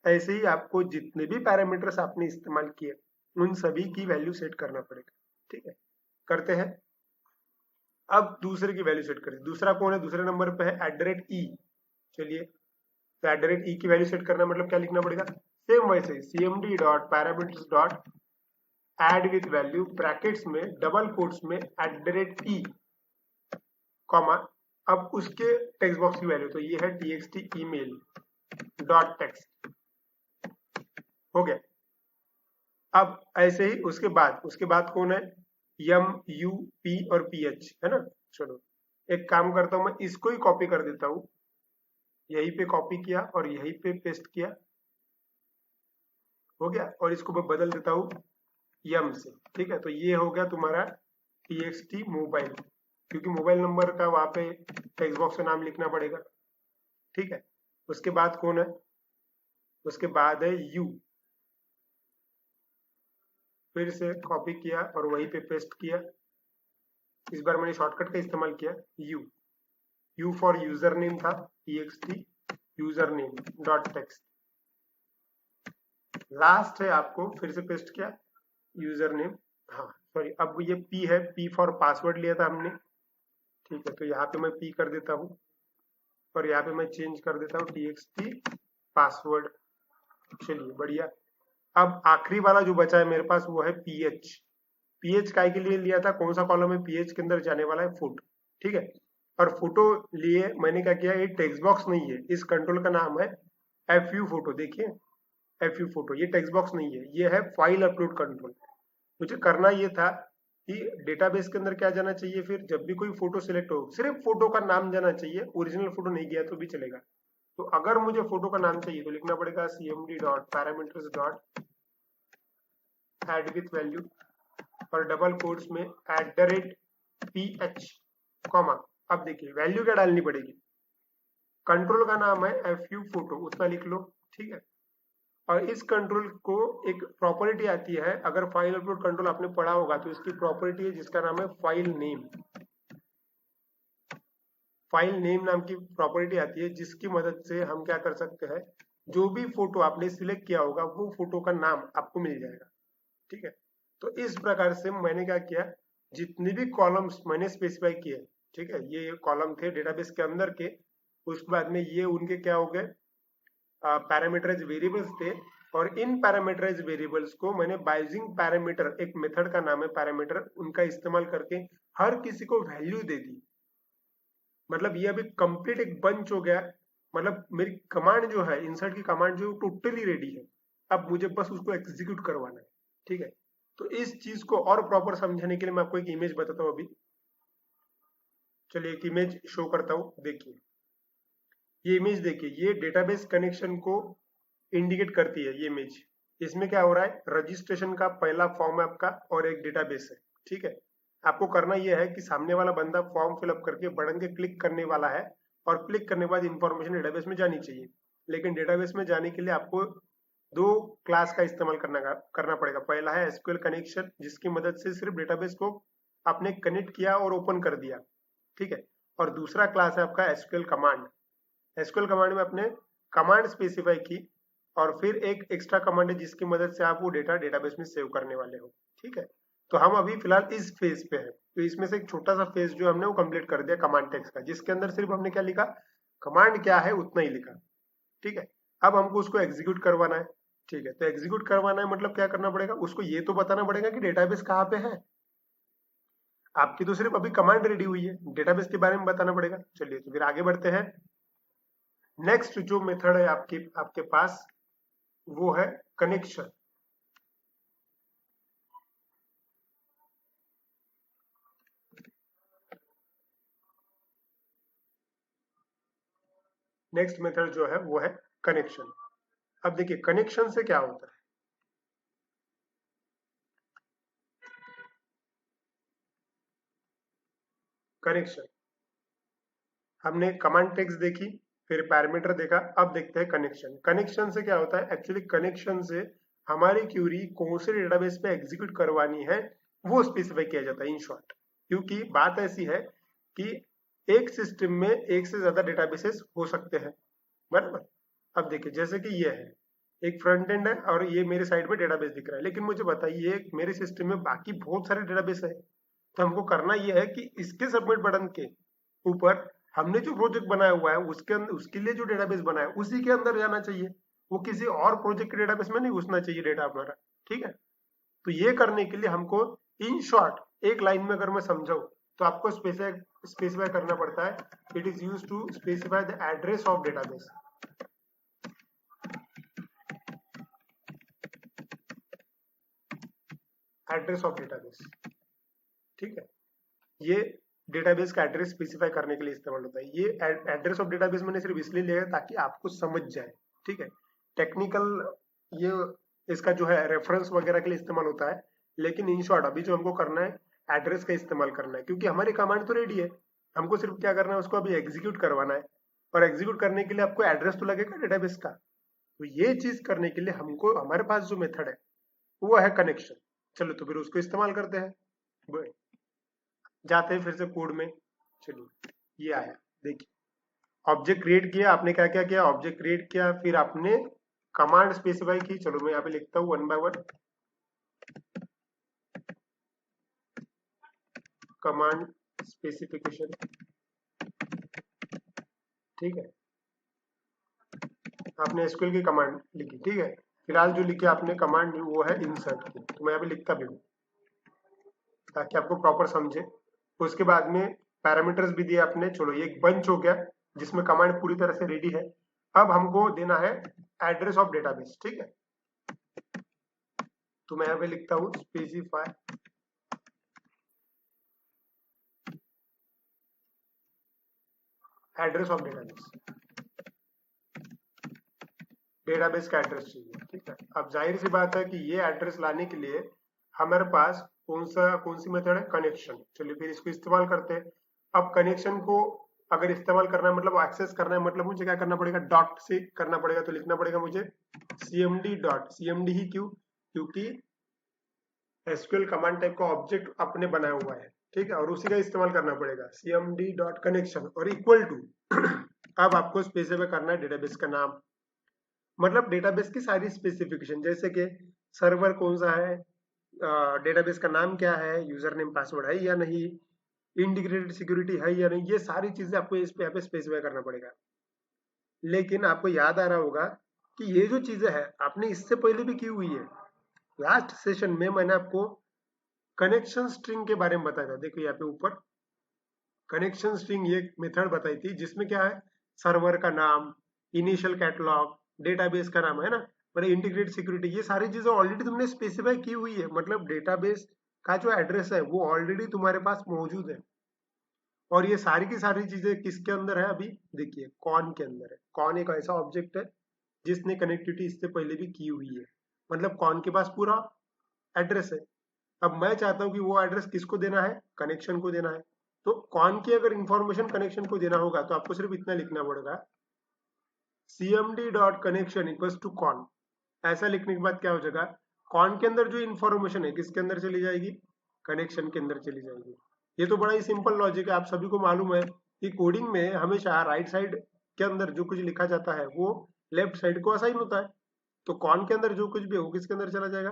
S1: ऐसे ही आपको जितने भी पैरामीटर्स आपने इस्तेमाल किए उन सभी की वैल्यू सेट करना पड़ेगा। ठीक है, करते हैं। अब दूसरे की वैल्यू सेट करें। दूसरा कौन है? दूसरे नंबर पे है @e। चलिए, तो @e की वैल्यू सेट करना मतलब क्या लिखना पड़ेगा? सेम वैसे cmd dot parameters dot add with value brackets में डबल कोट्स में @e कॉमा, अब उसके टेक्स्ट बॉक्स की वैल्यू तो ये है txt email डॉट टेक्स्ट। हो गया। अब ऐसे ही उसके बाद कौन है? m u p और ph है ना। चलो एक काम करता हूं, मैं इसको ही कॉपी कर देता हूं। यहीं पे कॉपी किया और यहीं पे पेस्ट किया। हो गया। और इसको मैं बदल देता हूं m से। ठीक है, तो ये हो गया तुम्हारा txt मोबाइल, क्योंकि मोबाइल नंबर का वहां पे टेक्स्ट बॉक्स में नाम लिखना पड़ेगा। ठीक है, उसके बाद कौन है? उसके बाद है u। फिर से कॉपी किया और वहीं पे पेस्ट किया। इस बार मैंने शॉर्टकट का इस्तेमाल किया, u फॉर यूजर नेम था, txt user name dot text. Last है, आपको फिर से पेस्ट किया यूजर नेम। हाँ सॉरी, अब ये p है, p फॉर पासवर्ड लिया था हमने। ठीक है, तो यहाँ पे मैं p कर देता हूँ और यहाँ पे मैं चेंज कर देता हूँ txt पासवर्ड। चलिए बढ़िया। अब आखिरी वाला जो बचा है मेरे पास वो है ph काय के लिए लिया था? कौन सा कॉलम है ph के अंदर जाने वाला है? फुट। ठीक है, और फोटो लिए मैंने क्या किया, ये टेक्स्ट बॉक्स नहीं है, इस कंट्रोल का नाम है fu फोटो। देखिए fu फोटो, ये टेक्स्ट बॉक्स नहीं है, ये है फाइल अपलोड कंट्रोल। मुझे करना ये था कि डेटाबेस के अंदर क्या जाना चाहिए, फिर जब भी कोई फोटो सिलेक्ट हो सिर्फ फोटो का नाम जाना चाहिए, ओरिजिनल फोटो नहीं गया तो भी चलेगा। तो अगर मुझे फोटो का नाम चाहिए तो लिखना पड़ेगा cmd dot parameters dot add with value और डबल कोट्स में @ph कॉमा। अब देखिए वैल्यू क्या डालनी पड़ेगी? कंट्रोल का नाम है fu फोटो, उतना लिख लो। ठीक है, और इस कंट्रोल को एक प्रॉपर्टी आती है, अगर फाइल अपलोड कंट्रोल आपने पढ़ा होगा तो इसकी प्रॉपर्टी है जिसका नाम है फाइल नेम। फाइल नेम नाम की प्रॉपर्टी आती है जिसकी मदद से हम क्या कर सकते हैं, जो भी फोटो आपने सिलेक्ट किया होगा वो फोटो का नाम आपको मिल जाएगा। ठीक है, तो इस प्रकार से मैंने क्या किया, जितने भी कॉलम्स मैंने स्पेसिफाई किए, ठीक है, ये कॉलम थे डेटाबेस के अंदर के, उसके बाद में ये उनके क्या हो गए, पैरामीटराइज वेरिएबल्स थे। और इन पैरामीटराइज वेरिएबल्स को मैंने बाइजिंग पैरामीटर, एक मेथड का नाम है पैरामीटर, उनका इस्तेमाल करके हर किसी को वैल्यू दे दी। मतलब ये अभी कंप्लीट एक बंच हो गया। मतलब मेरी कमांड जो है, इंसर्ट की कमांड जो टोटली रेडी है, अब मुझे बस उसको एग्जीक्यूट करवाना है। ठीक है, तो इस चीज को और प्रॉपर समझने के लिए मैं आपको एक इमेज बताता हूँ अभी। चलिए एक इमेज शो करता हूँ, देखिए ये इमेज देखिए, ये डेटाबेस कनेक्शन को इंडिकेट करती है ये इमेज। इसमें क्या हो रहा है, रजिस्ट्रेशन का पहला फॉर्म है आपका और एक डेटाबेस है। ठीक है, आपको करना यह है कि सामने वाला बंदा फॉर्म फिलअप करके बटन के क्लिक करने वाला है और क्लिक करने के बाद इंफॉर्मेशन डेटाबेस में जानी चाहिए। लेकिन डेटाबेस में जाने के लिए आपको दो क्लास का इस्तेमाल करना पड़ेगा। पहला है एसक्यूएल कनेक्शन, जिसकी मदद से सिर्फ डेटाबेस को आपने कनेक्ट किया और ओपन कर दिया। ठीक है, और दूसरा क्लास है आपका एसक्यूएल कमांड। एसक्यूएल कमांड में आपने कमांड स्पेसिफाई की और फिर एक एक्स्ट्रा कमांड है जिसकी मदद से आप वो डेटा डेटाबेस में सेव करने वाले हो। ठीक है, तो हम अभी फिलहाल इस फेज पे है, तो इसमें से एक छोटा सा फेज जो हमने वो कंप्लीट कर दिया कमांड टेक्स्ट का, जिसके अंदर सिर्फ हमने क्या लिखा, कमांड क्या है उतना ही लिखा। ठीक है, अब हमको उसको एग्जीक्यूट करवाना है। ठीक है, तो एग्जीक्यूट करवाना है मतलब क्या करना पड़ेगा, उसको ये तो बताना पड़ेगा कि डेटाबेस कहाँ पे है। आपकी तो सिर्फ अभी कमांड रेडी हुई है, डेटाबेस के बारे में बताना पड़ेगा। चलिए तो फिर आगे बढ़ते हैं। नेक्स्ट जो मेथड है आपके पास वो है कनेक्शन। नेक्स्ट मेथड जो है वो है कनेक्शन। अब देखिए कनेक्शन से क्या होता है। कनेक्शन, हमने कमांड टेक्स्ट देखी, फिर पैरामीटर देखा, अब देखते हैं कनेक्शन। कनेक्शन से क्या होता है, एक्चुअली कनेक्शन से हमारी क्यूरी कौन से डेटाबेस पे एग्जीक्यूट करवानी है वो स्पेसिफाई किया जाता है इन शॉर्ट। क्योंकि बात ऐसी है कि एक सिस्टम में एक से ज्यादा डेटाबेसेस हो सकते हैं, बराबर। अब देखिए जैसे कि ये है एक फ्रंट एंड है और ये मेरे साइड में डेटाबेस दिख रहा है, लेकिन मुझे बताइए मेरे सिस्टम में बाकी बहुत सारे डेटाबेस है। तो हमको करना ये है कि इसके सबमिट बटन के ऊपर हमने जो प्रोजेक्ट बनाया हुआ है उसके अंदर, उसके लिए जो डेटाबेस बना है उसी के अंदर जाना चाहिए, वो किसी और प्रोजेक्ट के डेटाबेस में नहीं घुसना चाहिए डेटा हमारा, ठीक है। तो ये करने के लिए हमको इन शॉर्ट एक लाइन में अगर मैं समझाऊं तो आपको स्पेसिफाई करना पड़ता है, it is used to specify the address of database. Address of database, ठीक है। ये डेटाबेस का एड्रेस स्पेसिफाई करने के लिए इस्तेमाल होता है। ये एड्रेस ऑफ डेटाबेस मैंने सिर्फ इसलिए लिया ताकि आपको समझ जाए, ठीक है। टेक्निकल ये इसका जो है रेफरेंस वगैरह के लिए इस्तेमाल होता है, लेकिन इन शॉर्ट अभी जो हमको करना है एड्रेस का इस्तेमाल करना है, क्योंकि हमारी कमांड तो रेडी है, हमको सिर्फ क्या करना है उसको अभी एग्जीक्यूट करवाना है, और एग्जीक्यूट करने के लिए आपको एड्रेस तो लगेगा डेटाबेस का। तो ये चीज करने के लिए हमको हमारे पास जो मेथड है वो है कनेक्शन। चलो तो फिर उसको इस्तेमाल करते हैं, जाते हैं फिर से कोड में। चलिए ये आया, देखिए ऑब्जेक्ट क्रिएट किया आपने, क्या क्या किया, ऑब्जेक्ट क्रिएट किया, फिर आपने कमांड स्पेसिफाई की। चलो मैं यहाँ पे लिखता हूँ 1 by 1 कमांड स्पेसिफिकेशन, ठीक है। आपने एसक्यूएल की कमांड लिखी, ठीक है। फिलहाल जो लिखी आपने कमांड वो है इंसर्ट की, तो मैं यहाँ पे लिखता भी हूँ ताकि आपको प्रॉपर समझे। उसके बाद में पैरामीटर्स भी दिए आपने। चलो ये एक बंच हो गया जिसमें कमांड पूरी तरह से रेडी है। अब हमको देना है एड्रेस ऑफ डेटाबेस, ठीक है। तो मैं यहाँ पे लिखता हूँ specify address of database, database का एड्रेस चाहिए, ठीक है। अब जाहिर सी बात है कि ये एड्रेस लाने के लिए हमारे पास कौन सी मेथड है, कनेक्शन। चलिए फिर इसको इस्तेमाल करते हैं। अब कनेक्शन को अगर इस्तेमाल करना है मतलब एक्सेस करना है, मतलब मुझे क्या करना पड़ेगा, डॉट से करना पड़ेगा। तो लिखना पड़ेगा मुझे cmd डॉट, cmd ही क्यों, क्योंकि एसक्यूएल कमांड टाइप का ऑब्जेक्ट अपने बनाया हुआ है, ठीक है, और उसी का इस्तेमाल करना पड़ेगा cmd डॉट कनेक्शन और इक्वल टू अब आपको स्पेसिफाई करना है डेटाबेस का नाम, मतलब डेटाबेस की सारी स्पेसिफिकेशन, जैसे कि सर्वर कौन सा है, डेटाबेस का नाम क्या है, यूजर नेम पासवर्ड है या नहीं, इंटीग्रेटेड सिक्योरिटी है या नहीं, ये सारी चीजें आपको इस पे यहाँ पे स्पेसिफाई करना पड़ेगा। लेकिन आपको याद आ रहा होगा कि ये जो चीजें हैं आपने इससे पहले भी की हुई है। लास्ट सेशन में मैंने आपको कनेक्शन स्ट्रिंग के बारे में बताया था। देखो यहाँ पे ऊपर कनेक्शन स्ट्रिंग ये मेथड बताई थी जिसमें क्या है, सर्वर का नाम, इनिशियल कैटलॉग, डेटाबेस का नाम, है ना, मतलब इंटीग्रेटेड सिक्योरिटी, ये सारी चीजें ऑलरेडी तुमने स्पेसिफाई की हुई है। मतलब डेटाबेस का जो एड्रेस है वो ऑलरेडी तुम्हारे पास मौजूद है। और ये सारी की सारी चीजें किसके अंदर है, अभी देखिए कॉन के अंदर है। कॉन एक ऐसा ऑब्जेक्ट है जिसने कनेक्टिविटी इससे पहले भी की हुई है, मतलब कॉन के पास पूरा एड्रेस है। अब मैं चाहता हूं कि वो एड्रेस किसको देना है, कनेक्शन को देना है। तो कॉन की अगर इंफॉर्मेशन कनेक्शन को देना होगा तो आपको सिर्फ इतना लिखना पड़ेगा cmd dot connection equals to con. ऐसा लिखने के बाद क्या हो जाएगा, कॉन के अंदर जो इंफॉर्मेशन है किसके अंदर चली जाएगी, कनेक्शन के अंदर चली जाएगी। ये तो बड़ा ही सिंपल लॉजिक है, आप सभी को मालूम है कि कोडिंग में हमेशा राइट साइड के अंदर जो कुछ लिखा जाता है वो लेफ्ट साइड को असाइन होता है। तो कॉन के अंदर जो कुछ भी है वो किसके अंदर चला जाएगा,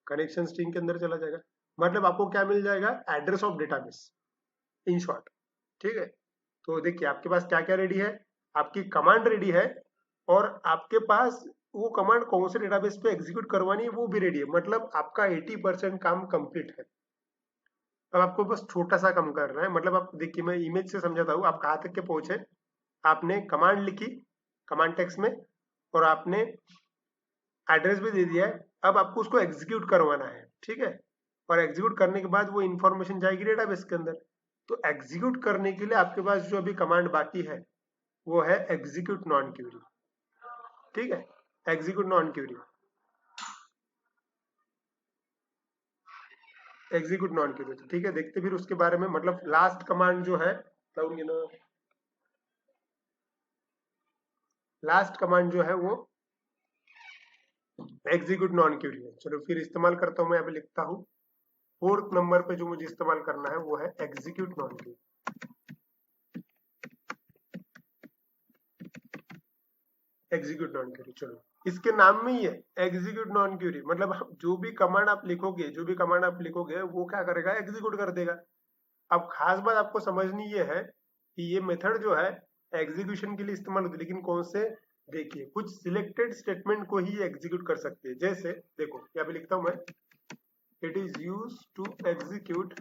S1: कनेक्शन स्ट्रिंग के अंदर चला जाएगा। मतलब आपको क्या मिल जाएगा, address of database in short, ठीक है। तो देखिए आपके पास क्या क्या रेडी है, आपकी कमांड रेडी है, और आपके पास वो कमांड कौन से डेटाबेस पे एग्जीक्यूट करवानी है वो भी रेडी है। मतलब आपका 80% काम कंप्लीट है। अब आपको बस छोटा सा काम करना है। मतलब आप देखिए मैं इमेज से समझाता हूँ, आप कहाँ तक के पहुंचे, आपने कमांड लिखी कमांड टेक्स्ट में और आपने एड्रेस भी दे दिया है। अब आपको उसको एग्जीक्यूट करवाना है, ठीक है, और एग्जीक्यूट करने के बाद वो इन्फॉर्मेशन जाएगी डेटाबेस के अंदर। तो एग्जीक्यूट करने के लिए आपके पास जो अभी कमांड बाकी है वो है एग्जीक्यूट नॉन क्यूरी, ठीक है, execute non query, execute non query, ठीक है। देखते फिर उसके बारे में, मतलब लास्ट कमांड जो है, लास्ट कमांड जो है वो एग्जीक्यूट नॉन क्यूरी है। चलो फिर इस्तेमाल करता हूँ, मैं यहाँ पे लिखता हूँ 4th नंबर पे जो मुझे इस्तेमाल करना है वो है execute non query. Execute non query. चलो इसके नाम में ही है एग्जीक्यूट नॉन क्यूरी, मतलब जो भी कमांड आप लिखोगे वो क्या करेगा, एग्जीक्यूट कर देगा। अब खास बात आपको समझनी ये है कि ये मेथड जो है एग्जीक्यूशन के लिए इस्तेमाल होती है, लेकिन कौन से, देखिए कुछ सिलेक्टेड स्टेटमेंट को ही एग्जीक्यूट कर सकते हैं। जैसे देखो यहाँ पे लिखता हूं मैं, it is use to execute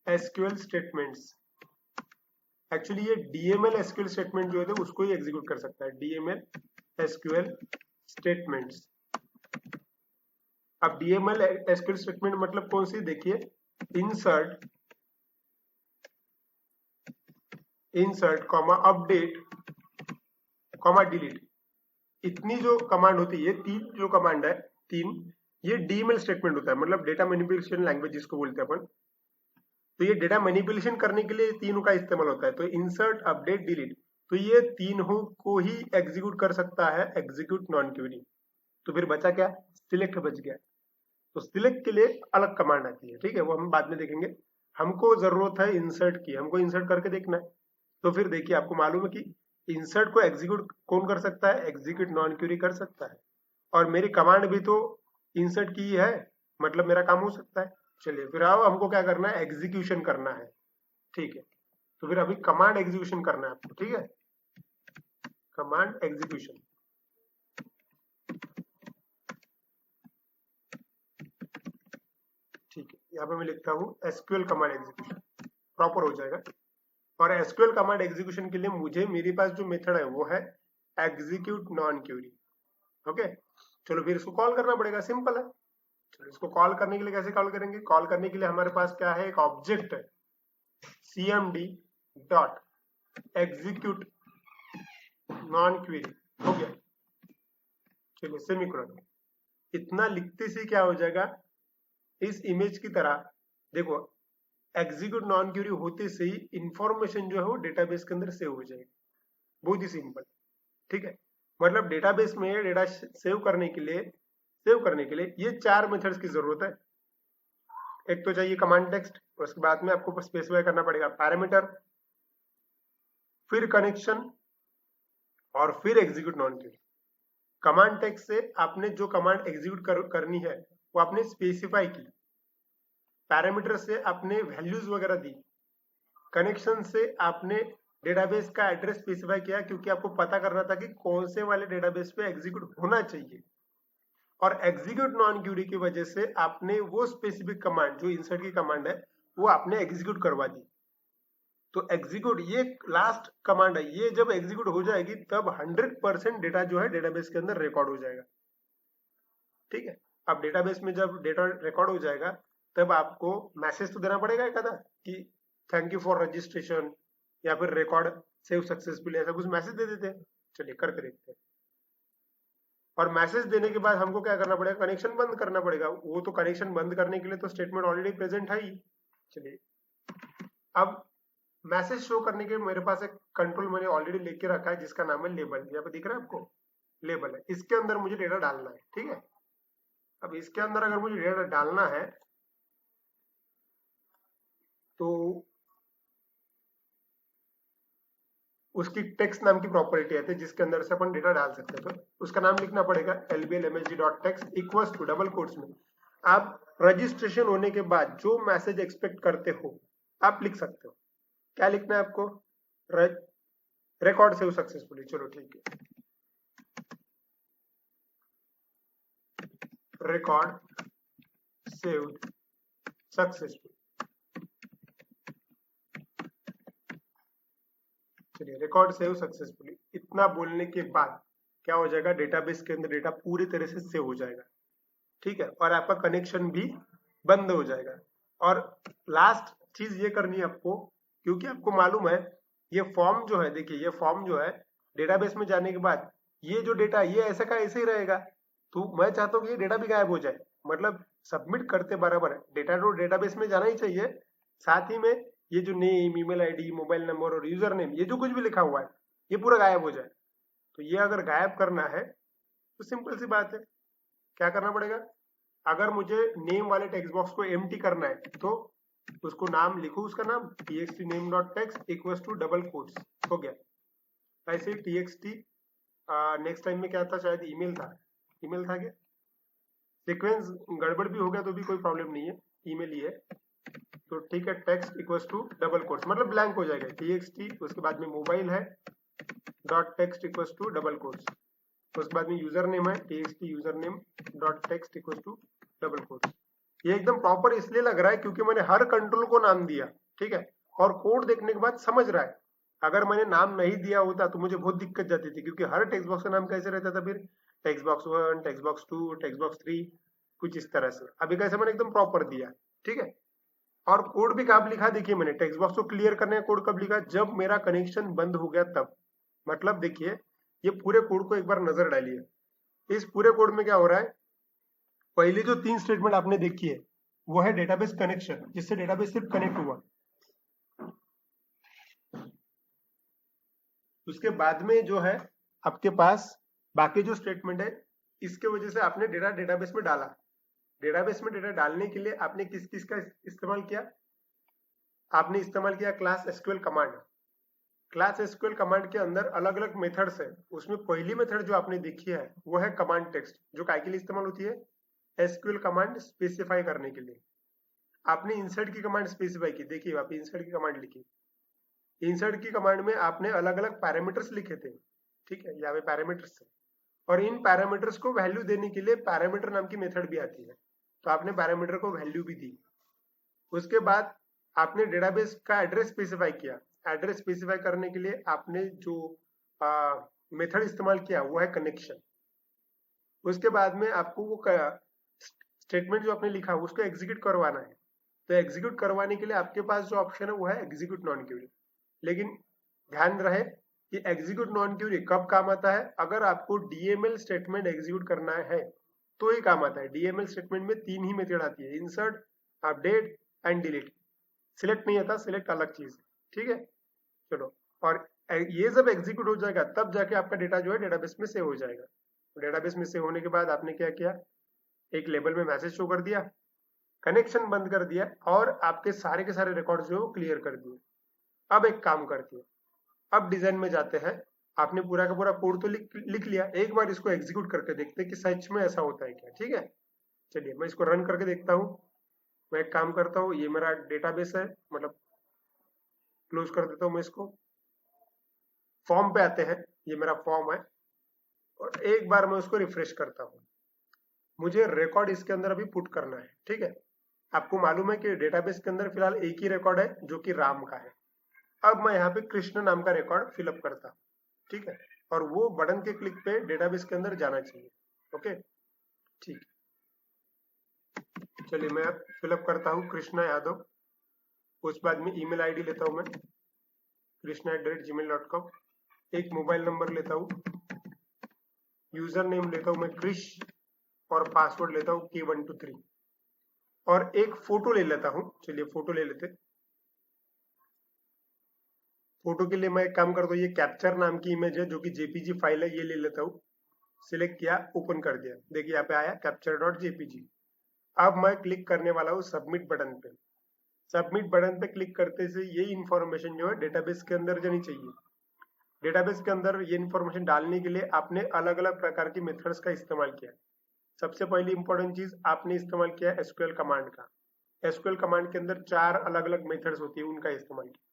S1: SQL statements. Actually ये डीएमएल एसक्यूएल स्टेटमेंट जो है उसको ही एग्जीक्यूट कर सकता है, डीएमएल एसक्यूएल स्टेटमेंट्स। अब डीएमएल एसक्यूएल स्टेटमेंट मतलब कौन सी, देखिए insert comma update comma delete, इतनी जो कमांड होती है, तीन जो कमांड है, तीन, ये डीएमएल स्टेटमेंट होता है, मतलब डेटा मैनिपुलेशन लैंग्वेज जिसको बोलते हैं अपन। तो ये डेटा मैनिपुलेशन करने के लिए तीनों का इस्तेमाल होता है। तो इंसर्ट अपडेट डिलीट, तो ये तीनों को ही एग्जीक्यूट कर सकता है एग्जीक्यूट नॉन क्यूरी। तो फिर बचा क्या, सिलेक्ट बच गया। तो सिलेक्ट के लिए अलग कमांड आती है, ठीक है, वो हम बाद में देखेंगे। हमको जरूरत है इंसर्ट की, हमको इंसर्ट करके देखना है। तो फिर देखिए आपको मालूम है कि इंसर्ट को एग्जीक्यूट कौन कर सकता है, एग्जीक्यूट नॉन क्यूरी कर सकता है। और मेरी कमांड भी तो इंसर्ट की है, मतलब मेरा काम हो सकता है। चलिए फिर आओ, हमको क्या करना है, एग्जीक्यूशन करना है, ठीक है। तो फिर अभी कमांड एग्जीक्यूशन करना है आपको, ठीक है, कमांड एग्जीक्यूशन। ठीक है, यहाँ पे मैं लिखता हूँ एसक्यूएल कमांड एग्जीक्यूशन, प्रॉपर हो जाएगा। और एसक्यूएल कमांड एग्जीक्यूशन के लिए मुझे, मेरे पास जो मेथड है वो है एग्जीक्यूट नॉन क्यूरी। ओके, चलो फिर इसको कॉल करना पड़ेगा, सिंपल है। चलो इसको कॉल करने के लिए कैसे कॉल करेंगे, कॉल करने के लिए हमारे पास क्या है, एक ऑब्जेक्ट है, cmd dot execute non query, हो गया। चलिए सेमीकोलन, इतना लिखते से क्या हो जाएगा, इस इमेज की तरह देखो, एग्जीक्यूट नॉन क्वेरी होते से ही इंफॉर्मेशन जो है वो डेटाबेस के अंदर सेव हो जाएगी। बहुत ही सिंपल, ठीक है। मतलब डेटाबेस में डेटा सेव करने के लिए ये चार मेथड्स की जरूरत है। एक तो चाहिए कमांड टेक्स्ट, उसके बाद में आपको स्पेसिफाई करना पड़ेगा पैरामीटर, फिर कनेक्शन, और फिर execute non query. Command text से आपने जो कमांड एग्जीक्यूट करनी है वो आपने स्पेसिफाई की, पैरामीटर से आपने वैल्यूज वगैरह दी, कनेक्शन से आपने डेटाबेस का एड्रेस स्पेसिफाई किया क्योंकि आपको पता करना था कि कौन से वाले डेटाबेस पे एग्जीक्यूट होना चाहिए, और एग्जीक्यूट नॉन क्यूरी की वजह से आपने वो स्पेसिफिक कमांड जो इंसर्ट की कमांड है वो आपने एग्जीक्यूट करवा दी। तो एग्जीक्यूट ये लास्ट कमांड है, ये जब एग्जीक्यूट हो जाएगी तब 100% डेटा जो है डेटाबेस के अंदर रिकॉर्ड हो जाएगा, ठीक है। अब डेटाबेस में जब डेटा रिकॉर्ड हो जाएगा तब आपको मैसेज तो देना पड़ेगा एक आधा कि थैंक यू फॉर रजिस्ट्रेशन, या फिर रिकॉर्ड सेव सक्सेसफुली, ऐसा कुछ मैसेज दे देते हैं। चलिए करके देखते हैं। और मैसेज देने के बाद हमको क्या करना पड़ेगा, कनेक्शन बंद करना पड़ेगा। वो तो कनेक्शन बंद करने के लिए तो स्टेटमेंट ऑलरेडी प्रेजेंट है ही। चलिए अब मैसेज शो करने के मेरे पास एक कंट्रोल मैंने ऑलरेडी लेके रखा है जिसका नाम है लेबल, यहाँ पे दिख रहा है आपको, लेबल है, इसके अंदर मुझे डेटा डालना है, ठीक है। अब इसके अंदर अगर मुझे डेटा डालना है तो उसकी टेक्स्ट नाम की प्रॉपर्टी आती है जिसके अंदर से अपन डेटा डाल सकते हैं। तो उसका नाम लिखना पड़ेगा lbl_msg.text equals to double quotes में आप रजिस्ट्रेशन होने के बाद जो मैसेज एक्सपेक्ट करते हो आप लिख सकते हो। क्या लिखना है आपको, रिकॉर्ड सेव सक्सेसफुली, चलो ठीक है, रिकॉर्ड सेव्ड सक्सेसफुल। चलिए रिकॉर्ड सेव सक्सेसफुली, इतना बोलने के बाद क्या हो जाएगा, डेटाबेस के अंदर डेटा पूरी तरह से सेव हो जाएगा, ठीक है, और आपका कनेक्शन भी बंद हो जाएगा। और लास्ट चीज ये करनी है आपको, क्योंकि आपको मालूम है ये फॉर्म जो है, देखिए ये फॉर्म जो है डेटाबेस में जाने के बाद ये जो डेटा ये ऐसा का ऐसे ही रहेगा। तो मैं चाहता हूँ कि ये डेटा भी गायब हो जाए, मतलब सबमिट करते बराबर डेटा तो डेटाबेस में जाना ही चाहिए, साथ ही में ये जो name, email ID, mobile number और यूजर नेम, ये जो कुछ भी लिखा हुआ है ये पूरा गायब हो जाए। तो ये अगर गायब करना है तो सिंपल सी बात है, क्या करना पड़ेगा, अगर मुझे नेम वाले टेक्स्ट बॉक्स को एम्प्टी करना है तो उसको नाम लिखो, उसका नाम txt name dot text equals to double quotes, हो गया। ऐसे txt नेक्स्ट टाइम में क्या था, शायद ईमेल था, ईमेल था क्या, सीक्वेंस गड़बड़ भी हो गया तो भी कोई प्रॉब्लम नहीं है, ईमेल ही है तो ठीक है। Text equals to double quotes मतलब ब्लैंक हो जाएगा, txt उसके बाद में मोबाइल है dot text equals to double quotes, उसके बाद में यूजर नेम है txt user name dot text equals to double quotes. ये एकदम प्रॉपर इसलिए लग रहा है क्योंकि मैंने हर कंट्रोल को नाम दिया, ठीक है, और कोड देखने के बाद समझ रहा है। अगर मैंने नाम नहीं दिया होता तो मुझे बहुत दिक्कत जाती थी, क्योंकि हर टेक्स्ट बॉक्स का नाम कैसे रहता था फिर, text box 1, text box 2, text box 3, कुछ इस तरह से। अभी कैसे मैंने एकदम प्रॉपर दिया, ठीक है। और कोड भी कब लिखा देखिए, मैंने टेक्स्ट बॉक्स को क्लियर करने का कोड कब लिखा, जब मेरा कनेक्शन बंद हो गया तब। मतलब देखिए ये पूरे कोड को एक बार नजर डालिए, इस पूरे कोड में क्या हो रहा है, पहले जो 3 स्टेटमेंट आपने देखी है वो है डेटाबेस कनेक्शन, जिससे डेटाबेस सिर्फ कनेक्ट हुआ। उसके बाद में जो है आपके पास बाकी जो स्टेटमेंट है, इसके वजह से आपने डेटा डेटाबेस में डाला। डेटाबेस में डेटा डालने के लिए आपने किस किस का इस्तेमाल किया, आपने इस्तेमाल किया class SQL command. Class SQL command के अंदर अलग अलग मेथड्स है, उसमें पहली मेथड जो आपने देखी है वो है कमांड टेक्स्ट, जो काय के लिए इस्तेमाल होती है, एसक्यूएल कमांड स्पेसिफाई करने के लिए। आपने इंसर्ट की कमांड स्पेसिफाई की, देखिए आप इंसर्ट की कमांड लिखी, इंसर्ट की कमांड में आपने अलग अलग पैरामीटर्स लिखे थे, ठीक है, यहाँ पे पैरामीटर्स है, और इन पैरामीटर्स को वैल्यू देने के लिए पैरामीटर नाम की मेथड भी आती है, तो आपने पैरामीटर को वैल्यू भी दी। उसके बाद आपने डेटाबेस का एड्रेस स्पेसिफाई किया, एड्रेस स्पेसिफाई करने के लिए आपने जो मेथड इस्तेमाल किया वो है कनेक्शन। उसके बाद में आपको वो स्टेटमेंट जो आपने लिखा उसको एग्जीक्यूट करवाना है, तो एग्जीक्यूट करवाने के लिए आपके पास जो ऑप्शन है वो है एग्जीक्यूट नॉन क्यूरी। लेकिन ध्यान रहे कि एग्जीक्यूट नॉन क्यूरी कब काम आता है, अगर आपको डीएमएल स्टेटमेंट एग्जीक्यूट करना है तो ही काम आता है। डीएमएल स्टेटमेंट में 3 ही मेथड आती है, insert, update and delete. Select नहीं आता, सिलेक्ट अलग चीज है, ठीक है। चलो, और ये जब एग्जीक्यूट हो जाएगा तब जाके आपका डेटा जो है डेटाबेस में सेव हो जाएगा। डेटाबेस में सेव होने के बाद आपने क्या किया, एक लेबल में मैसेज शो कर दिया, कनेक्शन बंद कर दिया, और आपके सारे के सारे रिकॉर्ड जो है वो क्लियर कर दिए। अब एक काम करते हैं, अब डिजाइन में जाते हैं। आपने पूरा का पूरा कोड तो लिख लिया, एक बार इसको एग्जीक्यूट करके देखते हैं कि सच में ऐसा होता है क्या, ठीक है। चलिए मैं इसको रन करके देखता हूँ। मैं एक काम करता हूँ, ये मेरा डेटाबेस है, मतलब क्लोज कर देता हूँ मैं इसको। फॉर्म पे आते हैं, ये मेरा फॉर्म है, और एक बार मैं उसको रिफ्रेश करता हूँ। मुझे रिकॉर्ड इसके अंदर अभी पुट करना है, ठीक है। आपको मालूम है कि डेटाबेस के अंदर फिलहाल एक ही रिकॉर्ड है जो कि राम का है। अब मैं यहाँ पे कृष्ण नाम का रिकॉर्ड फिलअप करता हूँ, ठीक है, और वो बटन के क्लिक पे डेटाबेस के अंदर जाना चाहिए, ओके, ठीक। चलिए मैं फिलअप करता हूँ कृष्णा यादव, उस बाद में ईमेल आईडी लेता हूँ मैं krishna@gmail.com, एक मोबाइल नंबर लेता हूँ, यूजर नेम लेता हूँ मैं क्रिश, और पासवर्ड लेता हूँ K123, और एक फोटो ले लेता हूँ। चलिए फोटो ले लेते। फोटो के लिए मैं एक काम करता हूँ, ये कैप्चर नाम की इमेज है जो कि जेपीजी फाइल है, ये ले लेता हूँ। सिलेक्ट किया, ओपन कर दिया, देखिए यहाँ पे आया capture.jpg। अब मैं क्लिक करने वाला हूँ सबमिट बटन पे। सबमिट बटन पे क्लिक करते से ये इन्फॉर्मेशन जो है डेटाबेस के अंदर जानी चाहिए। डेटाबेस के अंदर ये इन्फॉर्मेशन डालने के लिए आपने अलग अलग प्रकार की मेथड्स का इस्तेमाल किया। सबसे पहली इंपॉर्टेंट चीज आपने इस्तेमाल किया एसक्यूएल कमांड का। एसक्यूएल कमांड के अंदर 4 अलग अलग मेथड्स होती है, उनका इस्तेमाल किया।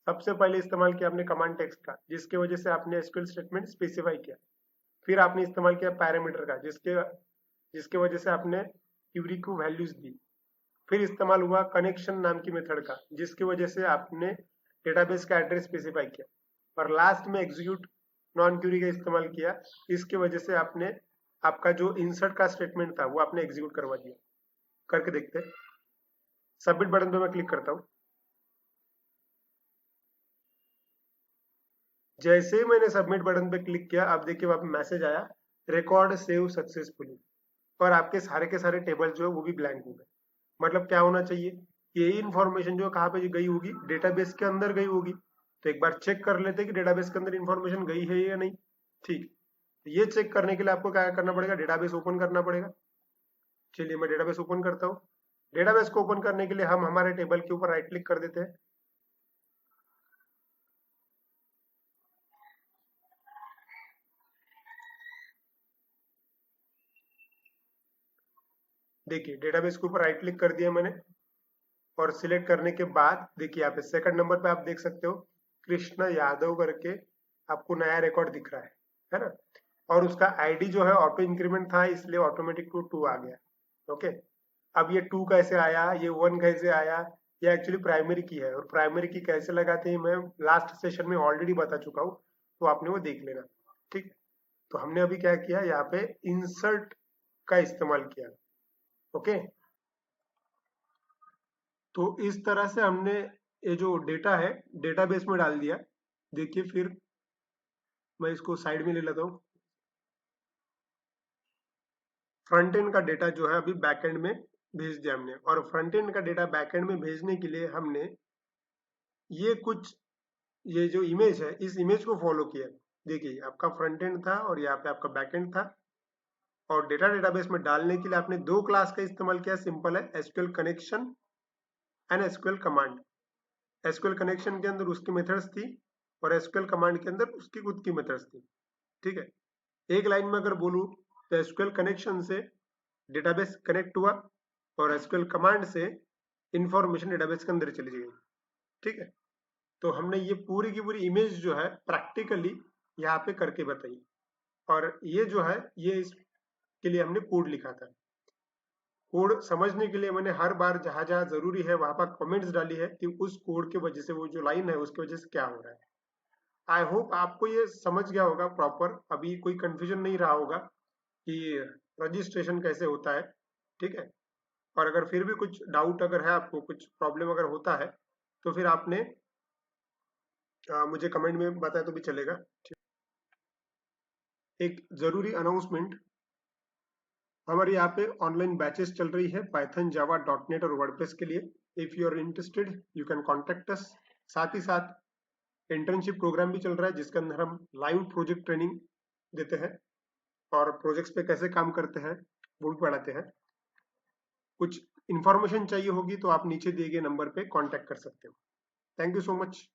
S1: सबसे पहले इस्तेमाल किया आपने कमांड टेक्स्ट का, जिसके वजह से आपने एसक्यूएल स्टेटमेंट स्पेसिफाई किया। फिर आपने इस्तेमाल किया पैरामीटर का, जिसके वजह से आपने क्यूरी को वैल्यूज दी। फिर इस्तेमाल हुआ कनेक्शन नाम की मेथड का, जिसकी वजह से आपने डेटाबेस का एड्रेस स्पेसिफाई किया। और लास्ट में एग्जीक्यूट नॉन क्यूरी का इस्तेमाल किया, इसके वजह से आपने आपका जो इंसर्ट का स्टेटमेंट था वो आपने एग्जीक्यूट करवा दिया। करके देखते हैं। सबमिट बटन पे मैं क्लिक करता हूँ। जैसे ही मैंने सबमिट बटन पे क्लिक किया, आप देखिए वहां पे मैसेज आया रिकॉर्ड सेव सक्सेसफुली, और आपके सारे के सारे टेबल जो है वो भी ब्लैंक हो गए। मतलब क्या होना चाहिए, यही इन्फॉर्मेशन जो कहाँ पे गई होगी, डेटाबेस के अंदर गई होगी। तो एक बार चेक कर लेते हैं कि डेटाबेस के अंदर इन्फॉर्मेशन गई है या नहीं। ठीक, ये चेक करने के लिए आपको क्या करना पड़ेगा, डेटाबेस ओपन करना पड़ेगा। चलिए मैं डेटाबेस ओपन करता हूँ। डेटाबेस को ओपन करने के लिए हम हमारे टेबल के ऊपर राइट क्लिक कर देते हैं। देखिए डेटाबेस के ऊपर राइट क्लिक कर दिया मैंने और सिलेक्ट करने के बाद देखिए यहाँ पे सेकंड नंबर पे आप देख सकते हो कृष्णा यादव करके आपको नया रिकॉर्ड दिख रहा है ना। और उसका आईडी जो है ऑटो इंक्रीमेंट था, इसलिए ऑटोमेटिक टू आ गया। ओके, अब ये 2 कैसे आया, ये 1 कैसे आया, ये एक्चुअली प्राइमरी की है। और प्राइमरी की कैसे लगाते हैं मैं लास्ट सेशन में ऑलरेडी बता चुका हूँ, तो आपने वो देख लेना। ठीक, तो हमने अभी क्या किया, यहाँ पे इंसर्ट का इस्तेमाल किया। ओके, तो इस तरह से हमने ये जो डेटा है डेटाबेस में डाल दिया। देखिए फिर मैं इसको साइड में ले लेता हूँ। फ्रंट एंड का डेटा जो है अभी बैक एंड में भेज दिया हमने, और फ्रंट एंड का डेटा बैक एंड में भेजने के लिए हमने ये जो इमेज है इस इमेज को फॉलो किया। देखिए आपका फ्रंट एंड था और यहाँ पे आपका बैक एंड था, और डेटा डेटाबेस में डालने के लिए आपने 2 क्लास का इस्तेमाल किया। सिंपल है, SQL connection and SQL command. SQL connection के अंदर उसकी मेथड्स थी और एसक्यूएल कमांड के अंदर उसकी खुद की मेथड्स थी। ठीक है, एक लाइन में अगर बोलूं तो एसक्यूएल कनेक्शन से डेटाबेस कनेक्ट हुआ और एसक्यूएल कमांड से इंफॉर्मेशन डेटाबेस के अंदर चली गई। ठीक है, तो हमने ये पूरी की पूरी इमेज जो है प्रैक्टिकली यहाँ पे करके बताई, और ये जो है ये इसके लिए हमने कोड लिखा था। कोड समझने के लिए मैंने हर बार जहां जहां जरूरी है वहां पर कमेंट्स डाली है कि उस कोड की वजह से वो जो लाइन है उसकी वजह से क्या हो रहा है। आई होप आपको ये समझ गया होगा प्रॉपर, अभी कोई कंफ्यूजन नहीं रहा होगा कि रजिस्ट्रेशन कैसे होता है। ठीक है, और अगर फिर भी कुछ डाउट अगर है, आपको कुछ प्रॉब्लम अगर होता है, तो फिर आपने मुझे कमेंट में बताया तो भी चलेगा। एक जरूरी अनाउंसमेंट, हमारे यहाँ पे ऑनलाइन बैचेस चल रही है पाइथन, जावा, डॉटनेट और वर्डप्रेस के लिए। If you are interested you can contact us. साथ ही साथ इंटर्नशिप प्रोग्राम भी चल रहा है जिसके अंदर हम लाइव प्रोजेक्ट ट्रेनिंग देते हैं और प्रोजेक्ट्स पे कैसे काम करते हैं वो भी पढ़ाते हैं। कुछ इन्फॉर्मेशन चाहिए होगी तो आप नीचे दिए गए नंबर पे कांटेक्ट कर सकते हो। Thank you so much.